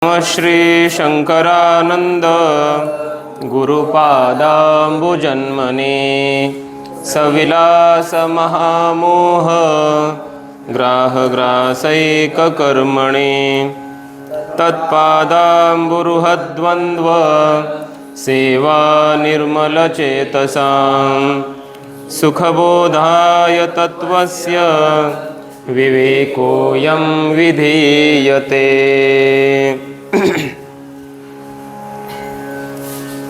श्री शंकरानंद गुरुपादांबुजन्मने सविलास महामोह ग्राहग्रासैककर्मणे तत्पादांबुरुहद्वन्द्व सेवा निर्मलचेतसां सुखबोधाय तत्त्वस्य विवेकोऽयं विधीयते।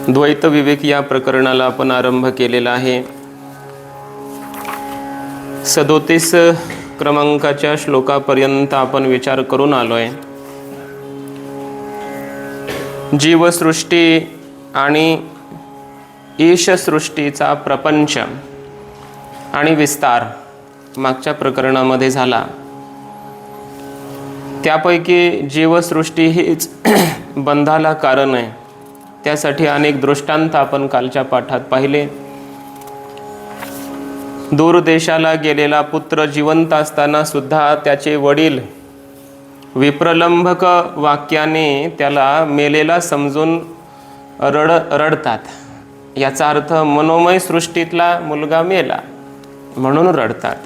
द्वैत विवेक या प्रकरणाला आपण आरंभ केलेला आहे। 37 क्रमांकाच्या श्लोकापर्यंत आपण विचार करून आलोय। जीवसृष्टी आणि ईशसृष्टीचा प्रपंच आणि विस्तार मागच्या प्रकरणामध्ये झाला। त्यापैकी जीवसृष्टी हीच बंधाला कारण आहे। त्यासाठी अनेक दृष्टांत आपण कालच्या पाठात पाहिले। दूर देशाला गेलेला पुत्र जिवंत असताना सुद्धा त्याचे वडील विप्रलंभक वाक्याने त्याला मेलेला समजून रडतात। याचा अर्थ मनोमय सृष्टीतला मुलगा मेला म्हणून रडतात।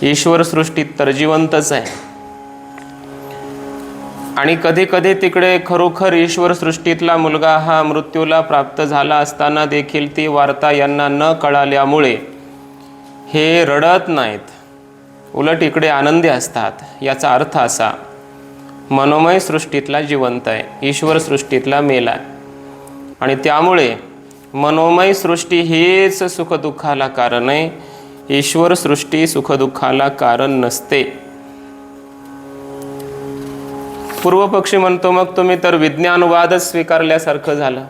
ईश्वर सृष्टीत तर जिवंतच आहे। आणि कधी कधी तिकडे खरोखर ईश्वर सृष्टीतला मुलगा हा मृत्यूला प्राप्त झाला असताना देखील ती वार्ता यांना न कळाल्यामुळे हे रडत नाहीत, उलट इकडे आनंदी असतात। याचा अर्थ असा, मनोमय सृष्टीतला जिवंत आहे, ईश्वर सृष्टीतला मेला, आणि त्यामुळे मनोमय सृष्टी हीच सुखदुःखाला कारण आहे। ईश्वर सृष्टी सुखदुःखाला कारण नसते। पूर्वपक्षी म्हणतो, मग तुम्ही तर विज्ञानवादच स्वीकारल्यासारखं झालं।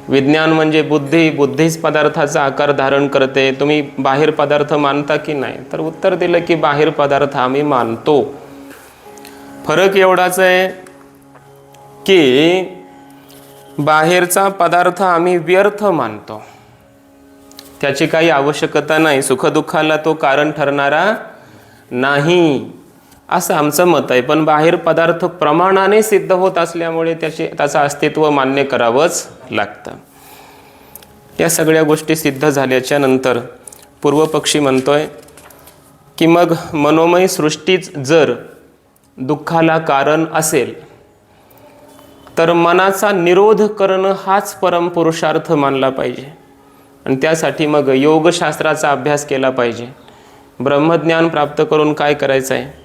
विज्ञान म्हणजे बुद्धी, बुद्धीच पदार्थाचा आकार धारण करते। तुम्ही बाहेर पदार्थ मानता की नाही? तर उत्तर दिलं की बाहेर पदार्थ आम्ही मानतो। फरक एवढाच आहे की बाहेरचा पदार्थ आम्ही व्यर्थ मानतो, त्याची काही आवश्यकता नाही, सुखदुःखाला तो कारण ठरणारा नाही, असं आमचं मत आहे। पण बाहेर पदार्थ प्रमाणाने सिद्ध होत असल्यामुळे त्याचं अस्तित्व मान्य करावंच लागतं। या सगळ्या गोष्टी सिद्ध झाल्याच्या नंतर पूर्वपक्षी म्हणतोय की मग मनोमय सृष्टीच जर दुःखाला कारण असेल तर मनाचा निरोध करणं हाच परमपुरुषार्थ मानला पाहिजे। आणि त्यासाठी मग योगशास्त्राचा अभ्यास केला पाहिजे। ब्रह्मज्ञान प्राप्त करून काय करायचं आहे,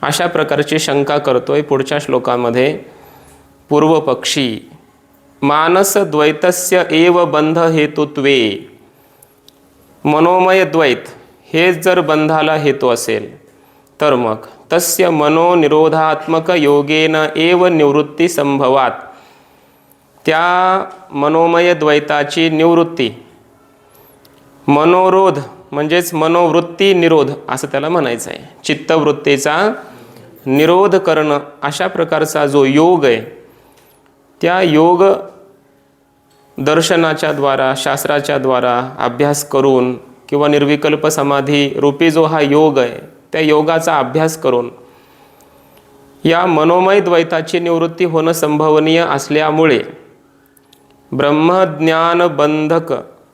अशा प्रकारची शंका करतोय पुढच्या श्लोकामध्ये पूर्वपक्षी। मानस द्वैतस्य एव बंध हेतुत्वे, मनोमय द्वैत हेच जर बंधाला हेतू असेल तर मग तस्य मनोनिरोधात्मक योगेन एव निवृत्ती संभवात, त्या मनोमय द्वैताची निवृत्ती, मनोरोध म्हणजेच मनोवृत्ती निरोध असं त्याला म्हणायचं आहे। चित्तवृत्तीचा निरोध करणं, अशा प्रकारचा जो योग आहे, त्या योग दर्शनाच्या द्वारा, शास्त्राच्या द्वारा अभ्यास करून किंवा निर्विकल्प समाधी रूपी जो हा योग आहे, त्या योगाचा अभ्यास करून या मनोमय द्वैताची निवृत्ती होणं संभवनीय असल्यामुळे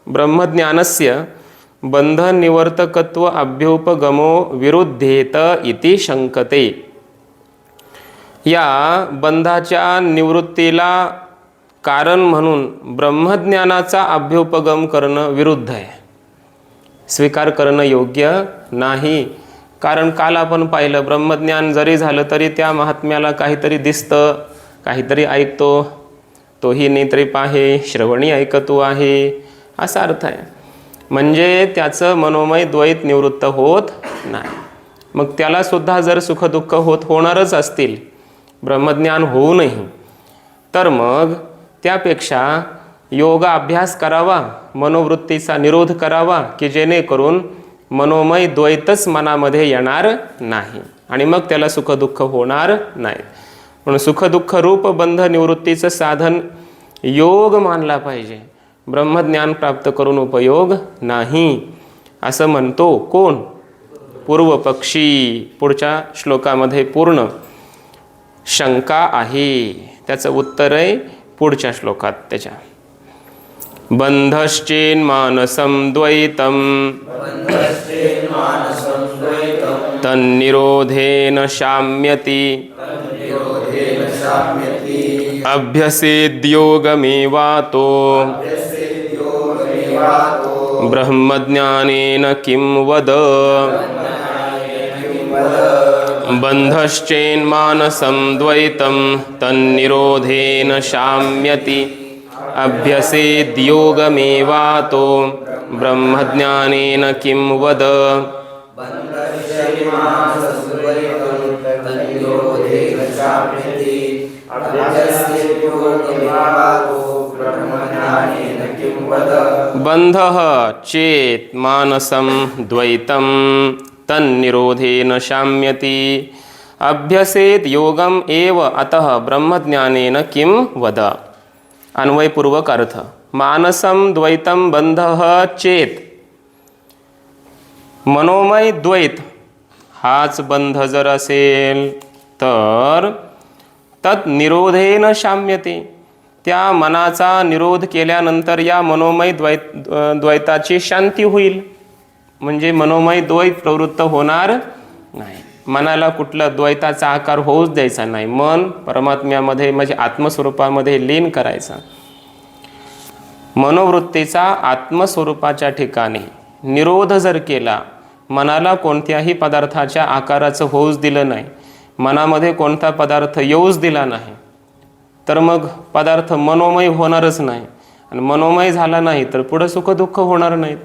ब्रह्मज्ञानस्य बंध निवर्तकत्व अभ्युपगमो विरुद्धेत इति शंकते। या बंधाच्या निवृत्तीला कारण म्हणून ब्रह्मज्ञानाचा अभ्युपगम करणं विरुद्ध आहे, स्वीकार करणं योग्य नाही। कारण काल आपण पाहिलं, ब्रह्मज्ञान जरी झालं तरी त्या महात्म्याला काहीतरी दिसतं, काहीतरी ऐकतो, तोही नेत्री पाहे, श्रवणी ऐकतो आहे, असा अर्थ आहे। म्हणजे त्याचं मनोमय द्वैत निवृत्त होत नाही। मग त्याला सुद्धा जर सुखदुःख होणारच असतील ब्रह्मज्ञान होऊनही, तर मग त्यापेक्षा योग अभ्यास करावा, मनोवृत्तीचा निरोध करावा, की जेणेकरून मनोमय द्वैतच मनामध्ये येणार नाही आणि मग त्याला सुखदुःख होणार नाही। म्हणून सुखदुःख रूप बंध निवृत्तीचं साधन योग मानला पाहिजे, ब्रह्मज्ञान प्राप्त करून उपयोग नाही, असं म्हणतो कोण? पूर्वपक्षी। पुढच्या श्लोकामध्ये पूर्ण शंका आहे. त्याचं उत्तर आहे पुढच्या श्लोकात त्याच्या. बंधश्चेन्मानसं द्वैतं तन्निरोधेन शाम्यति अभ्यसेद्योगमेवातो ब्रह्मज्ञानेन किं वद. बंधश्चेन्मानसं द्वैतं तन्निरोधेन शाम्यति अभ्यसेद्योगमेवातो ब्रह्मज्ञानेन किं वद. बंधः चेत् मानसं द्वैतं तन्निरोधेन शाम्यति अभ्यसेत् योगम एव अतः ब्रह्मज्ञानेन किं वद. अन्वयपूर्वक अर्थ. मानसं द्वैतं बंधः चेत, मनोमय द्वैत हाच बंध जर असेल तर तत् निरोधेन शाम्यते, त्या मनाचा निरोध केल्यानंतर या मनोमय द्वैताची शांती होईल. म्हणजे मनोमय द्वैत प्रवृत्त होणार नाही. मनाला कुठला द्वैताचा आकार होऊच द्यायचा नाही. मन परमात्म्यामध्ये म्हणजे आत्मस्वरूपामध्ये लीन करायचा. मनोवृत्तीचा आत्मस्वरूपाच्या ठिकाणी निरोध जर केला, मनाला कोणत्याही पदार्थाच्या आकाराचं होऊच दिलं नाही, मनामध्ये कोणता पदार्थ येऊच दिला नाही, तर मग पदार्थ मनोमय होणारच नाही. आणि मनोमय झाला नाही तर पुढे सुखदुःख होणार नाहीत.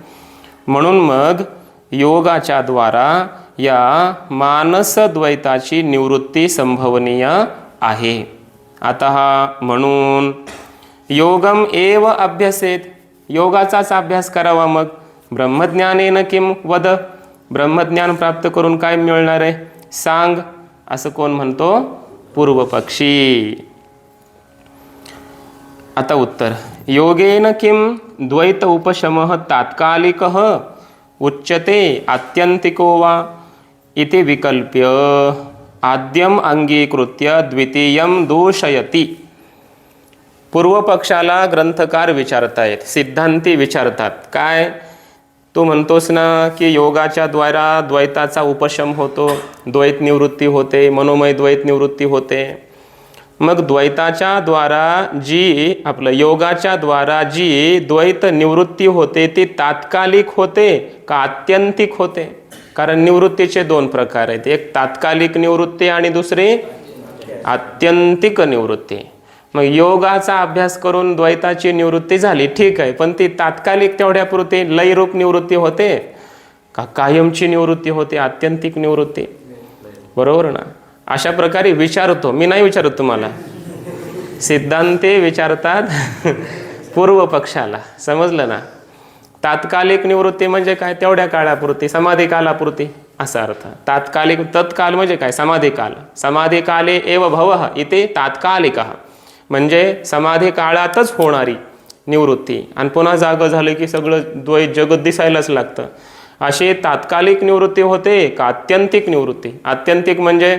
म्हणून मग योगाच्या द्वारा या मानसद्वैताची निवृत्ती संभवनीय आहे. अतः म्हणून योगम एव अभ्यसेत, योगाचाच अभ्यास करावा. मग ब्रह्मज्ञानेन किं वद, ब्रह्मज्ञान प्राप्त करून काय मिळणार आहे सांग, असं कोण म्हणतो? पूर्वपक्षी. आता उत्तर. योगेन किं द्वैत उपशमः तात्कालिकः उच्यते आत्यंतिको वा इति विकल्प्य आद्यम अंगीकृत्य द्वितीयम दूषयति. पूर्वपक्षाला ग्रंथकार विचारतायत, सिद्धांती विचारतात. काय तू म्हणतोस ना की योगाच्या द्वारा द्वैताचा उपशम होतो, द्वैत निवृत्ती होते, मनोमय द्वैत निवृत्ती होते. मग द्वैताच्या द्वारा जी योगाच्या द्वारा जी द्वैत निवृत्ती होते ती तात्कालिक होते का आत्यंतिक होते? कारण निवृत्तीचे दोन प्रकार आहेत, एक तात्कालिक निवृत्ती आणि दुसरी आत्यंतिक निवृत्ती. मग योगाचा अभ्यास करून द्वैताची निवृत्ती झाली, ठीक आहे, पण ती तात्कालिक तेवढ्यापुरती लयरूप निवृत्ती होते का कायमची निवृत्ती होते, आत्यंतिक निवृत्ती? बरोबर ना? अशा प्रकारे विचारतो मी, नाही विचारत तुम्हाला. सिद्धांते विचारतात पूर्व पक्षाला. समजलं ना? तात्कालिक निवृत्ती म्हणजे काय? तेवढ्या काळापुरती, समाधी कालापुरती असा अर्थ. तात्कालिक, तत्काल म्हणजे काय? समाधी काल. समाधी काले एव भवः इथे तात्कालिकः म्हणजे समाधी काळातच होणारी निवृत्ती, आणि पुन्हा जागं झालं की सगळं द्वैत जगत दिसायलाच लागतं. अशी तात्कालिक निवृत्ती होते का आत्यंतिक निवृत्ती? आत्यंतिक म्हणजे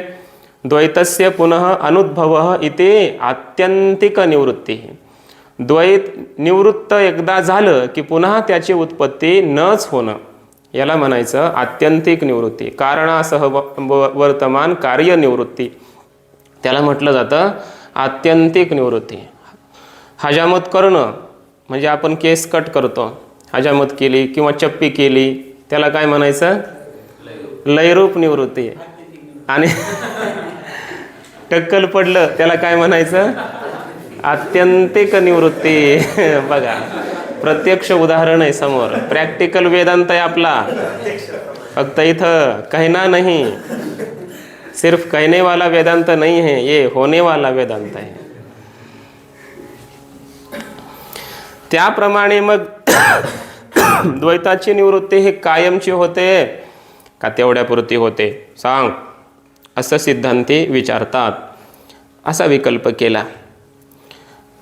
द्वैतस्य पुनः अनुद्भवः इति आत्यंतिक निवृत्ती. द्वैत निवृत्त एकदा झालं की पुन्हा त्याची उत्पत्ती नच होणं, याला म्हणायचं आत्यंतिक निवृत्ती. कारणासह वर्तमान कार्य निवृत्ती, त्याला म्हटलं जातं आत्यंतिक निवृत्ती. हजामत करणं म्हणजे आपण केस कट करतो, हजामत केली किंवा चप्पी केली, त्याला काय म्हणायचं? लयरूप निवृत्ती. आणि टक्कल पडलं त्याला काय म्हणायचं? आत्यंतिक निवृत्ती. बघा, प्रत्यक्ष उदाहरण आहे समोर, प्रॅक्टिकल वेदांत आहे आपला. फक्त इथं कहना नहीं, सिर्फ कहने वाला वेदांत नहीं है, ये होने वाला वेदांत है. त्याप्रमाणे मग द्वैताची निवृत्ती ही कायमची होते का तेवढ्यापुरती होते सांग, असं सिद्धांती विचारतात. असा विकल्प केला.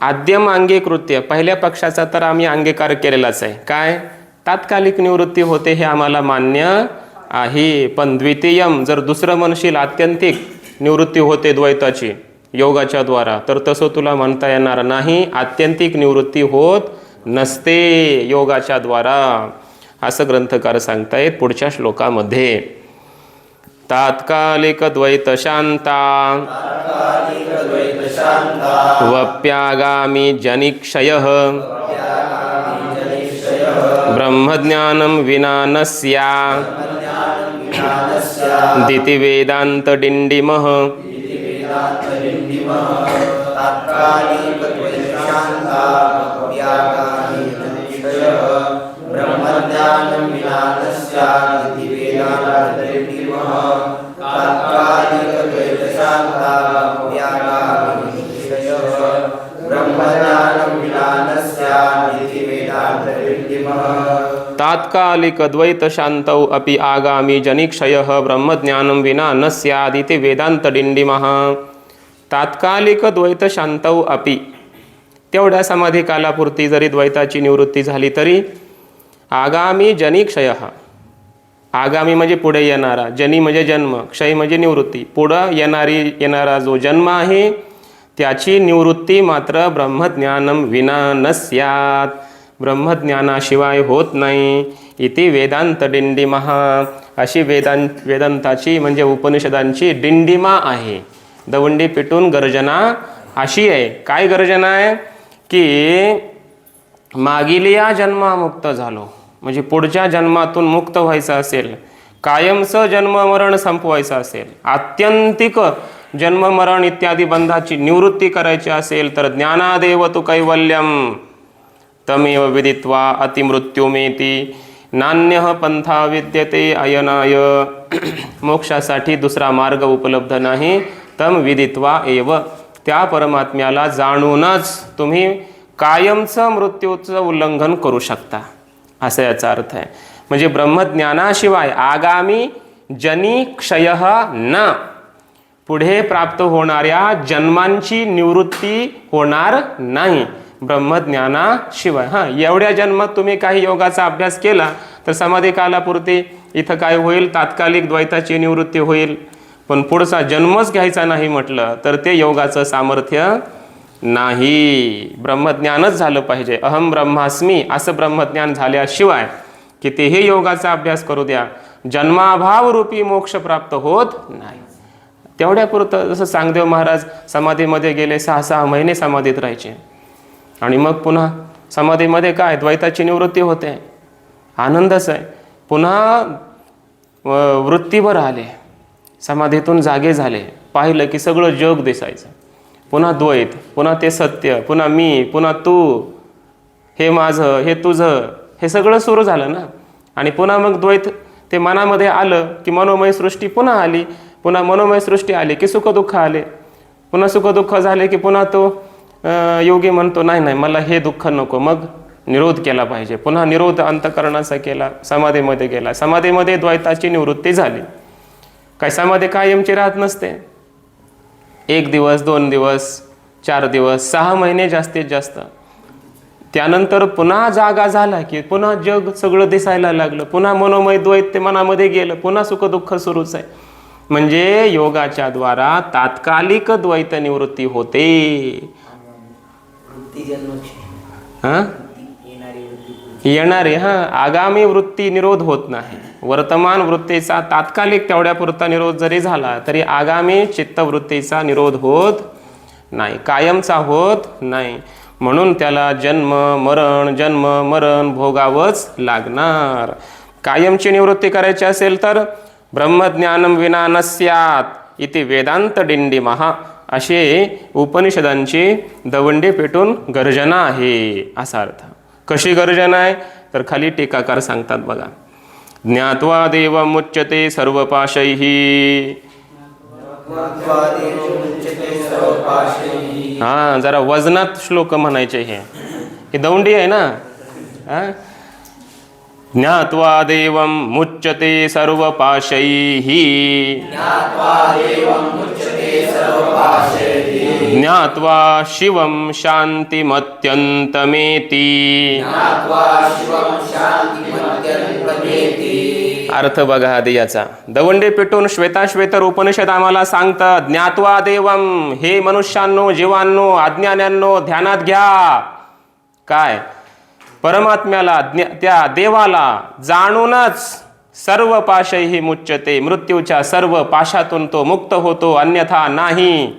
आद्यम अंगीकृत्य, पहिल्या पक्षाचा तर आम्ही अंगीकार केलेलाच आहे. काय? तात्कालिक निवृत्ती होते हे आम्हाला मान्य आहे, पण द्वितीयम जर दुसरं म्हणशील आत्यंतिक निवृत्ती होते द्वैताची, योगाच्या द्वारा, तर तसं तुला म्हणता येणार नाही. आत्यंतिक निवृत्ती होत नसते योगाच्या द्वारा, असं ग्रंथकार सांगतायत पुढच्या श्लोकामध्ये. तात्कालिक द्वैत शांता वप्यागामी जनिक्षयः ब्रह्मज्ञानं विना न स्यादिति वेदांत डिंडिमः. तात्कालिक द्वैत शांतौ अपि आगामी जनिक्षयः ब्रह्मज्ञानं विना न स्यादिति वेदांत डिंडिमः. तात्कालिक द्वैत शांतौ अपि, तेवढ्या समाधी कालापुरती जरी द्वैताची निवृत्ती झाली तरी आगामी जनिक्षयः, आगामी म्हणजे पुढे येणारा, जनी म्हणजे जन्म, क्षय म्हणजे निवृत्ती, पुढं येणारा जो जन्म आहे त्याची निवृत्ती मात्र ब्रह्मज्ञानं विना न स्यात्, ब्रह्मज्ञानाशिवाय होत नाही. इति वेदांत डिंडिमः, अशी वेदांताची म्हणजे उपनिषदांची डिंडिमा आहे, दवंडी पेटून गर्जना अशी आहे. काय गर्जना आहे की मागील या जन्मामुक्त झालो, म्हणजे पुढच्या जन्मातून मुक्त व्हायचं असेल, कायमचं जन्म मरण संपवायचं असेल, आत्यंतिक जन्म मरण इत्यादी बंधाची निवृत्ती करायची असेल तर ज्ञानादेव तु कैवल्यम तमेव विदित्वा अतिमृत्युमेति नान्यः पंथा विद्यते अयनाय. मोक्षासाठी दुसरा मार्ग उपलब्ध नाही. तम विदित्वा एव, त्या परमात्म्याला जाणूनच तुम्ही कायमचं मृत्यूचं उल्लंघन करू शकता, असा याचा अर्थ आहे. म्हणजे ब्रह्मज्ञानाशिवाय आगामी जनी क्षयः न, पुढे प्राप्त होणाऱ्या जन्मांची निवृत्ती होणार नाही ब्रह्मज्ञानाशिवाय. एवढ्या जन्मात तुम्ही काही योगाचा अभ्यास केला तर समाधी कालापुरती इथं काय होईल, तात्कालिक द्वैताची निवृत्ती होईल. पण पुढचा जन्मच घ्यायचा नाही म्हटलं तर ते योगाचं सामर्थ्य नाही. ब्रह्मज्ञानच झालं पाहिजे. अहम ब्रह्मास्मी असं ब्रह्मज्ञान झाल्याशिवाय कितीही योगाचा अभ्यास करू द्या, जन्माभाव रूपी मोक्ष प्राप्त होत नाही. तेवढ्यापुरतं जसं सांगदेव महाराज समाधीमध्ये गेले, 6-6 महिने समाधीत राहायचे आणि मग पुन्हा समाधीमध्ये काय द्वैताची निवृत्ती होते, आनंदच आहे. पुन्हा वृत्तीवर आले, समाधीतून जागे झाले, पाहिलं की सगळं जग दिसायचं, पुन्हा द्वैत, पुन्हा ते सत्य, पुन्हा मी, पुन्हा तू, हे माझं, हे तुझं, हे सगळं सुरू झालं ना. आणि पुन्हा मग द्वैत ते मनामध्ये आलं की मनोमय सृष्टी पुन्हा आली, पुन्हा मनोमय सृष्टी आली की सुखदुःख आले, पुन्हा सुखदुःख झाले की पुन्हा तो योगी म्हणतो नाही नाही मला हे दुःख नको, मग निरोध केला पाहिजे. पुन्हा निरोध अंतकरणाचा केला, समाधीमध्ये गेला, समाधीमध्ये द्वैताची निवृत्ती झाली. काय समाधी कायमची राहत नसते. 1 दिवस, 2 दिवस, 4 दिवस, 6 महिने जास्तीत जास्त. त्यानंतर पुन्हा जागा झाला की पुन्हा जग सगळं दिसायला लागलं, पुन्हा मनोमय द्वैत ते मनामध्ये गेलं, पुन्हा सुखदुःख सुरूच आहे. म्हणजे योगाच्या द्वारा तात्कालिक द्वैत निवृत्ती होते. येणारी आगामी वृत्ती निरोध होत नाही. वर्तमान वृत्तीचा तात्कालिक तेवढ्यापुरता निरोध जरी झाला तरी आगामी चित्तवृत्तीचा निरोध होत नाही, कायमचा होत नाही. म्हणून त्याला जन्म मरण भोगावंच लागणार. कायमची निवृत्ती करायची असेल तर ब्रह्मज्ञानं विना न स्यात् इति वेदांत डिंडिमः, असे उपनिषदांची दवंडी पेटून गर्जना आहे, असा अर्थ. कशी गर्जना आहे तर खाली टीकाकार सांगतात बघा. ज्ञात्वा देवमुच्यते सर्वपाशैः, जरा वजनात श्लोक म्हणायचे. हे दवंडी आहे ना. ज्ञात्वा देवं मुच्यते सर्वपाशैः, ज्ञात्वा शिवं शान्तिमत्यन्तमेति, अर्थ बघा आधी याचा. दवंडी पेटून श्वेताश्वेतर उपनिषद आम्हाला सांगतं, ज्ञात्वा देवम, हे मनुष्यांनो, जीवांनो, अज्ञान्यांनो ध्यानात घ्या. काय? परमात्म्याला, त्या देवाला जाणूनच सर्व पाशैहि मुच्यते, मृत्यूच्या सर्व पाशातून तो मुक्त होतो, अन्यथा नाही.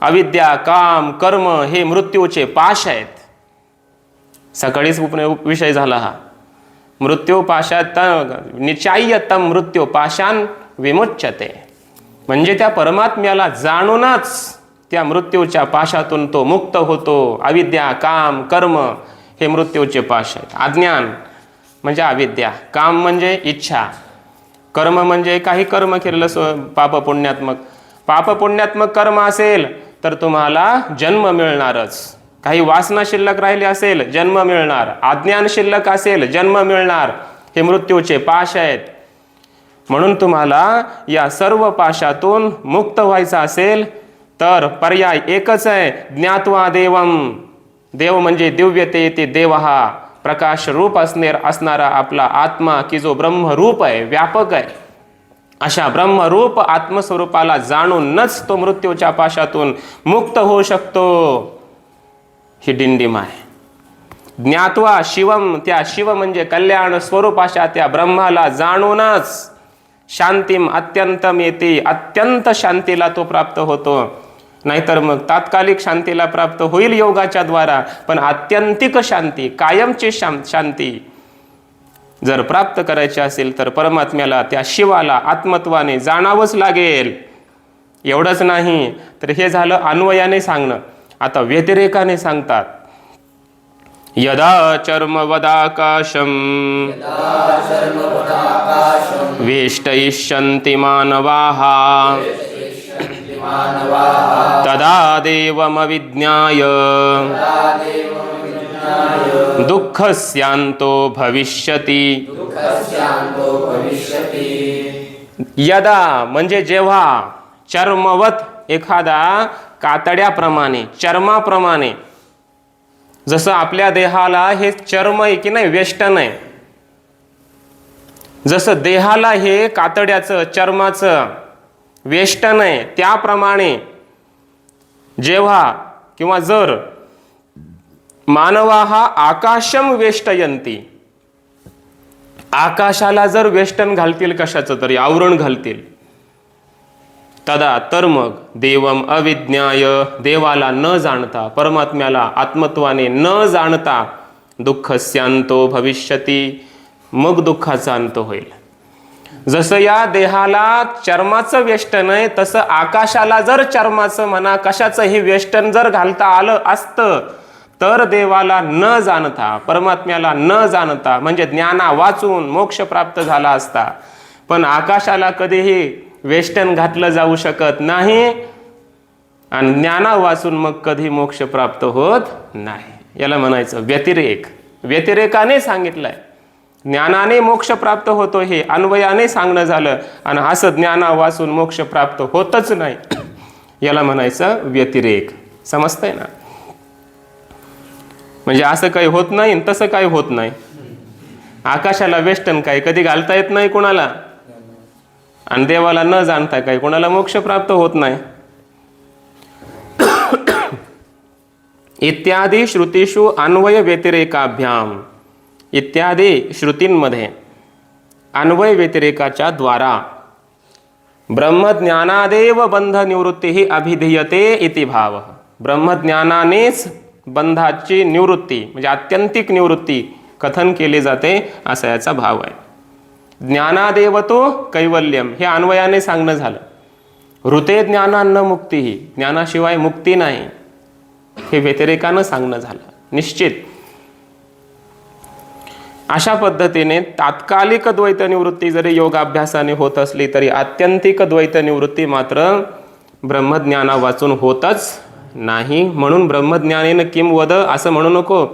अविद्या, काम, कर्म हे मृत्यूचे पाश आहेत. सकाळीच विषय झाला हा. मृत्यू पाशात निचाय्यतम मृत्यू पाशान विमुच्यते, म्हणजे त्या परमात्म्याला जाणूनच त्या मृत्यूच्या पाशातून तो मुक्त होतो. अविद्या, काम, कर्म हे मृत्यूचे पाश आहेत. अज्ञान म्हणजे अविद्या, काम म्हणजे इच्छा, कर्म म्हणजे काही कर्म केलेलं पापपुण्यात्मक. पापपुण्यात्मक कर्म असेल तर तुम्हाला जन्म मिळणारच. काही वासना शिल्लक राहिली असेल जन्म मिळणार, अज्ञान शिल्लक असेल जन्म मिळणार. हे मृत्यूचे पाश आहेत. म्हणून तुम्हाला या सर्व पाशातून मुक्त व्हायचं असेल तर पर्याय एकच आहे, ज्ञात्वा देवम. देव म्हणजे दिव्यते ते देव, हा प्रकाश रूप असणारा आपला आत्मा, की जो ब्रह्मरूप आहे, व्यापक आहे. अशा ब्रह्मरूप आत्मस्वरूपाला जाणूनच तो मृत्यूच्या पाशातून मुक्त होऊ शकतो. ही डिंडीम आहे. ज्ञात्वा शिवम, त्या शिव म्हणजे कल्याण स्वरूप अशा त्या ब्रह्माला जाणूनच शांतीम अत्यंतम येते, अत्यंत शांतीला तो प्राप्त होतो. नाहीतर मग तात्कालिक शांतीला प्राप्त होईल योगाच्या द्वारा, पण आत्यंतिक शांती, कायमची शांती जर प्राप्त करायची असेल तर परमात्म्याला, त्या शिवाला आत्मत्वाने जाणावंच लागेल. एवढंच नाही तर हे झालं अन्वयाने सांगणं. आता व्यतिरेकाने सांगतात, यदा चर्मवदाकाशम वेष्टयिष्यन्ति मानवाः तदा देवमविज्ञाय दुःखस्यान्तो भविष्यति. यदा म्हणजे जेव्हा, चर्मवत एखादा कातड्याप्रमाणे, चर्माप्रमाणे, जसं आपल्या देहाला हे चर्म आहे की नाही, वेष्टन आहे, जसं देहाला हे कातड्याचं, चर्माचं वेष्टन आहे, त्याप्रमाणे जेव्हा किंवा जर मानवा हा आकाशम वेष्टयंती, आकाशाला जर वेष्टन घालतील, कशाचं तरी आवरण घालतील, तदा तर मग देवम अविज्ञाय, देवाला न जाणता, परमात्म्याला आत्मत्वाने न जाणता, दुःखस्यांतो भविष्यती, मग दुःखाचा अंत होईल. जसं या देहाला चर्माचं वेष्टन आहे, तसं आकाशाला जर चर्माचं म्हणा कशाचंही वेष्टन जर घालता आलं असतं तर देवाला न जाणता, परमात्म्याला न जाणता, म्हणजे ज्ञाना वाचून मोक्ष प्राप्त झाला असता. पण आकाशाला कधीही वेष्टन घातलं जाऊ शकत नाही आणि ज्ञाना वाचून मग कधी मोक्ष प्राप्त होत नाही. याला म्हणायचं व्यतिरेक. व्यतिरेकाने सांगितलंय, ज्ञानाने मोक्ष प्राप्त होतो हे अन्वयाने सांगणं झालं, आणि असं ज्ञाना वाचून मोक्ष प्राप्त होतच नाही, याला म्हणायचं व्यतिरेक. समजतंय ना? म्हणजे असं काही होत नाही तसं काही होत नाही. आकाशाला वेष्टन काही कधी घालता येत नाही कुणाला, आणि देवाला न जाणता काही कोणाला मोक्ष प्राप्त होत नाही. इत्यादी श्रुतीषु अन्वय व्यतिरेकाभ्याम, इत्यादी श्रुतींमध्ये अन्वय व्यतिरेकाच्या द्वारा ब्रह्मज्ञानादेव बंध निवृत्ती ही अभिधीयते इति भाव. ब्रह्मज्ञानानेच बंधाची निवृत्ती म्हणजे आत्यंतिक निवृत्ती कथन केली जाते, असा याचा भाव आहे. ज्ञानादेव तो कैवल्यम हे अन्वयाने सांगणं झालं. ऋते ज्ञानान्न मुक्ती, ही ज्ञानाशिवाय मुक्ती नाही, हे व्यतिरेकानं सांगणं झालं निश्चित. अशा पद्धतीने तात्कालिक द्वैत निवृत्ती जरी योगाभ्यासाने होत असली तरी आत्यंतिक द्वैत निवृत्ती मात्र ब्रह्मज्ञाना वाचून होतच नाही. म्हणून ब्रह्मज्ञानेन किम वद असं म्हणू नको.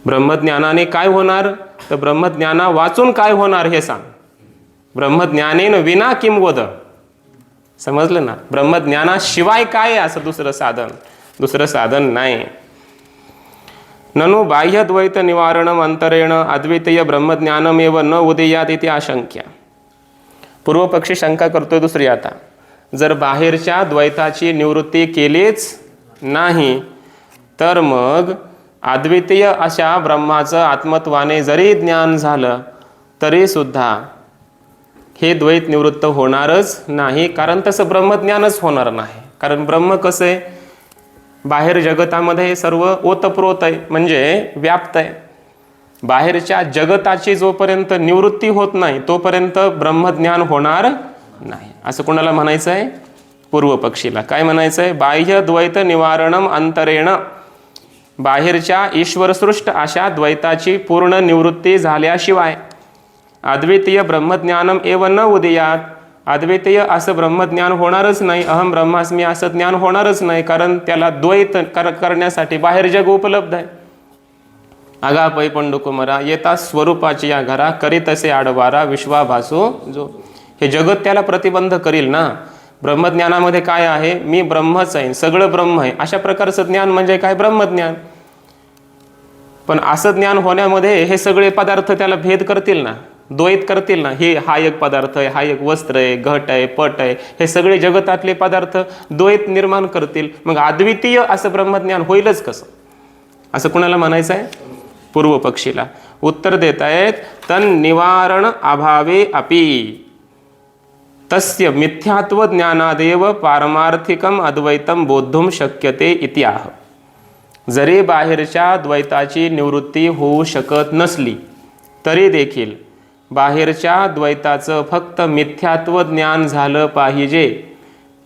ब्रह्मज्ञानाने काय होणार, तर ब्रह्मज्ञाना वाचून काय होणार हे सांग. ब्रह्मज्ञानेन विना किम वद, समजलं ना? ब्रह्मज्ञानाशिवाय काय असं दुसरं साधन नाही. ननु बाह्यद्वैत निवारणम अंतरेण अद्वितीय ब्रह्मज्ञानमेव न उदेयात इति आशंक्या. पूर्वपक्षी शंका करतोय दुसरी आता. जर बाहेरच्या द्वैताची निवृत्ती केलीच नाही तर मग अद्वितीय अशा ब्रह्माचं आत्मत्वाने जरी ज्ञान झालं तरी सुद्धा हे द्वैत निवृत्त होणारच नाही, कारण तसं ब्रह्मज्ञानच होणार नाही. कारण ब्रह्म कसं आहे, बाहेर जगतामध्ये सर्व ओतप्रोत आहे, म्हणजे व्याप्त आहे. बाहेरच्या जगताची जोपर्यंत निवृत्ती होत नाही तोपर्यंत ब्रह्मज्ञान होणार नाही. असं कोणाला म्हणायचं आहे? पूर्व पक्षीला. काय म्हणायचं आहे? बाह्य द्वैत निवारणम अंतरेण, बाहेरच्या ईश्वरसृष्ट अशा द्वैताची पूर्ण निवृत्ती झाल्याशिवाय अद्वितीय ब्रह्मज्ञानम एव न उदयात, अद्वितीय असं ब्रह्मज्ञान होणारच नाही. अहम ब्रह्मास्मी असं ज्ञान होणारच नाही, कारण त्याला द्वैत करण्यासाठी बाहेर जग उपलब्ध आहे. आगा पै पंडुकुमरा येता स्वरूपाची या घरा, करीतसे आडवारा विश्वाभासो जो. हे जगत त्याला प्रतिबंध करील ना. ब्रह्मज्ञानामध्ये काय आहे? मी ब्रह्मच आहे, सगळं ब्रह्म आहे, अशा प्रकारचं ज्ञान म्हणजे काय? ब्रह्मज्ञान. पण असं ज्ञान होण्यामध्ये हे सगळे पदार्थ त्याला भेद करतील ना, द्वैत करतील ना. हे हा एक पदार्थ आहे, हा एक वस्त्र आहे, घट आहे, पट आहे, हे सगळे जगतातले पदार्थ द्वैत निर्माण करतील. मग अद्वितीय असं ब्रह्मज्ञान होईलच कसं? असं कुणाला म्हणायचं आहे? पूर्व पक्षीला. उत्तर देत आहेत, तन निवारण अभावे अपि तस्य मिथ्यात्व ज्ञानादेव पारमार्थिकम अद्वैतम बोद्धुम शक्यते इति आह. जरी बाहेरच्या द्वैताची निवृत्ती होऊ शकत नसली तरी देखील बाहेरच्या द्वैताचं फक्त मिथ्यात्व ज्ञान झालं पाहिजे.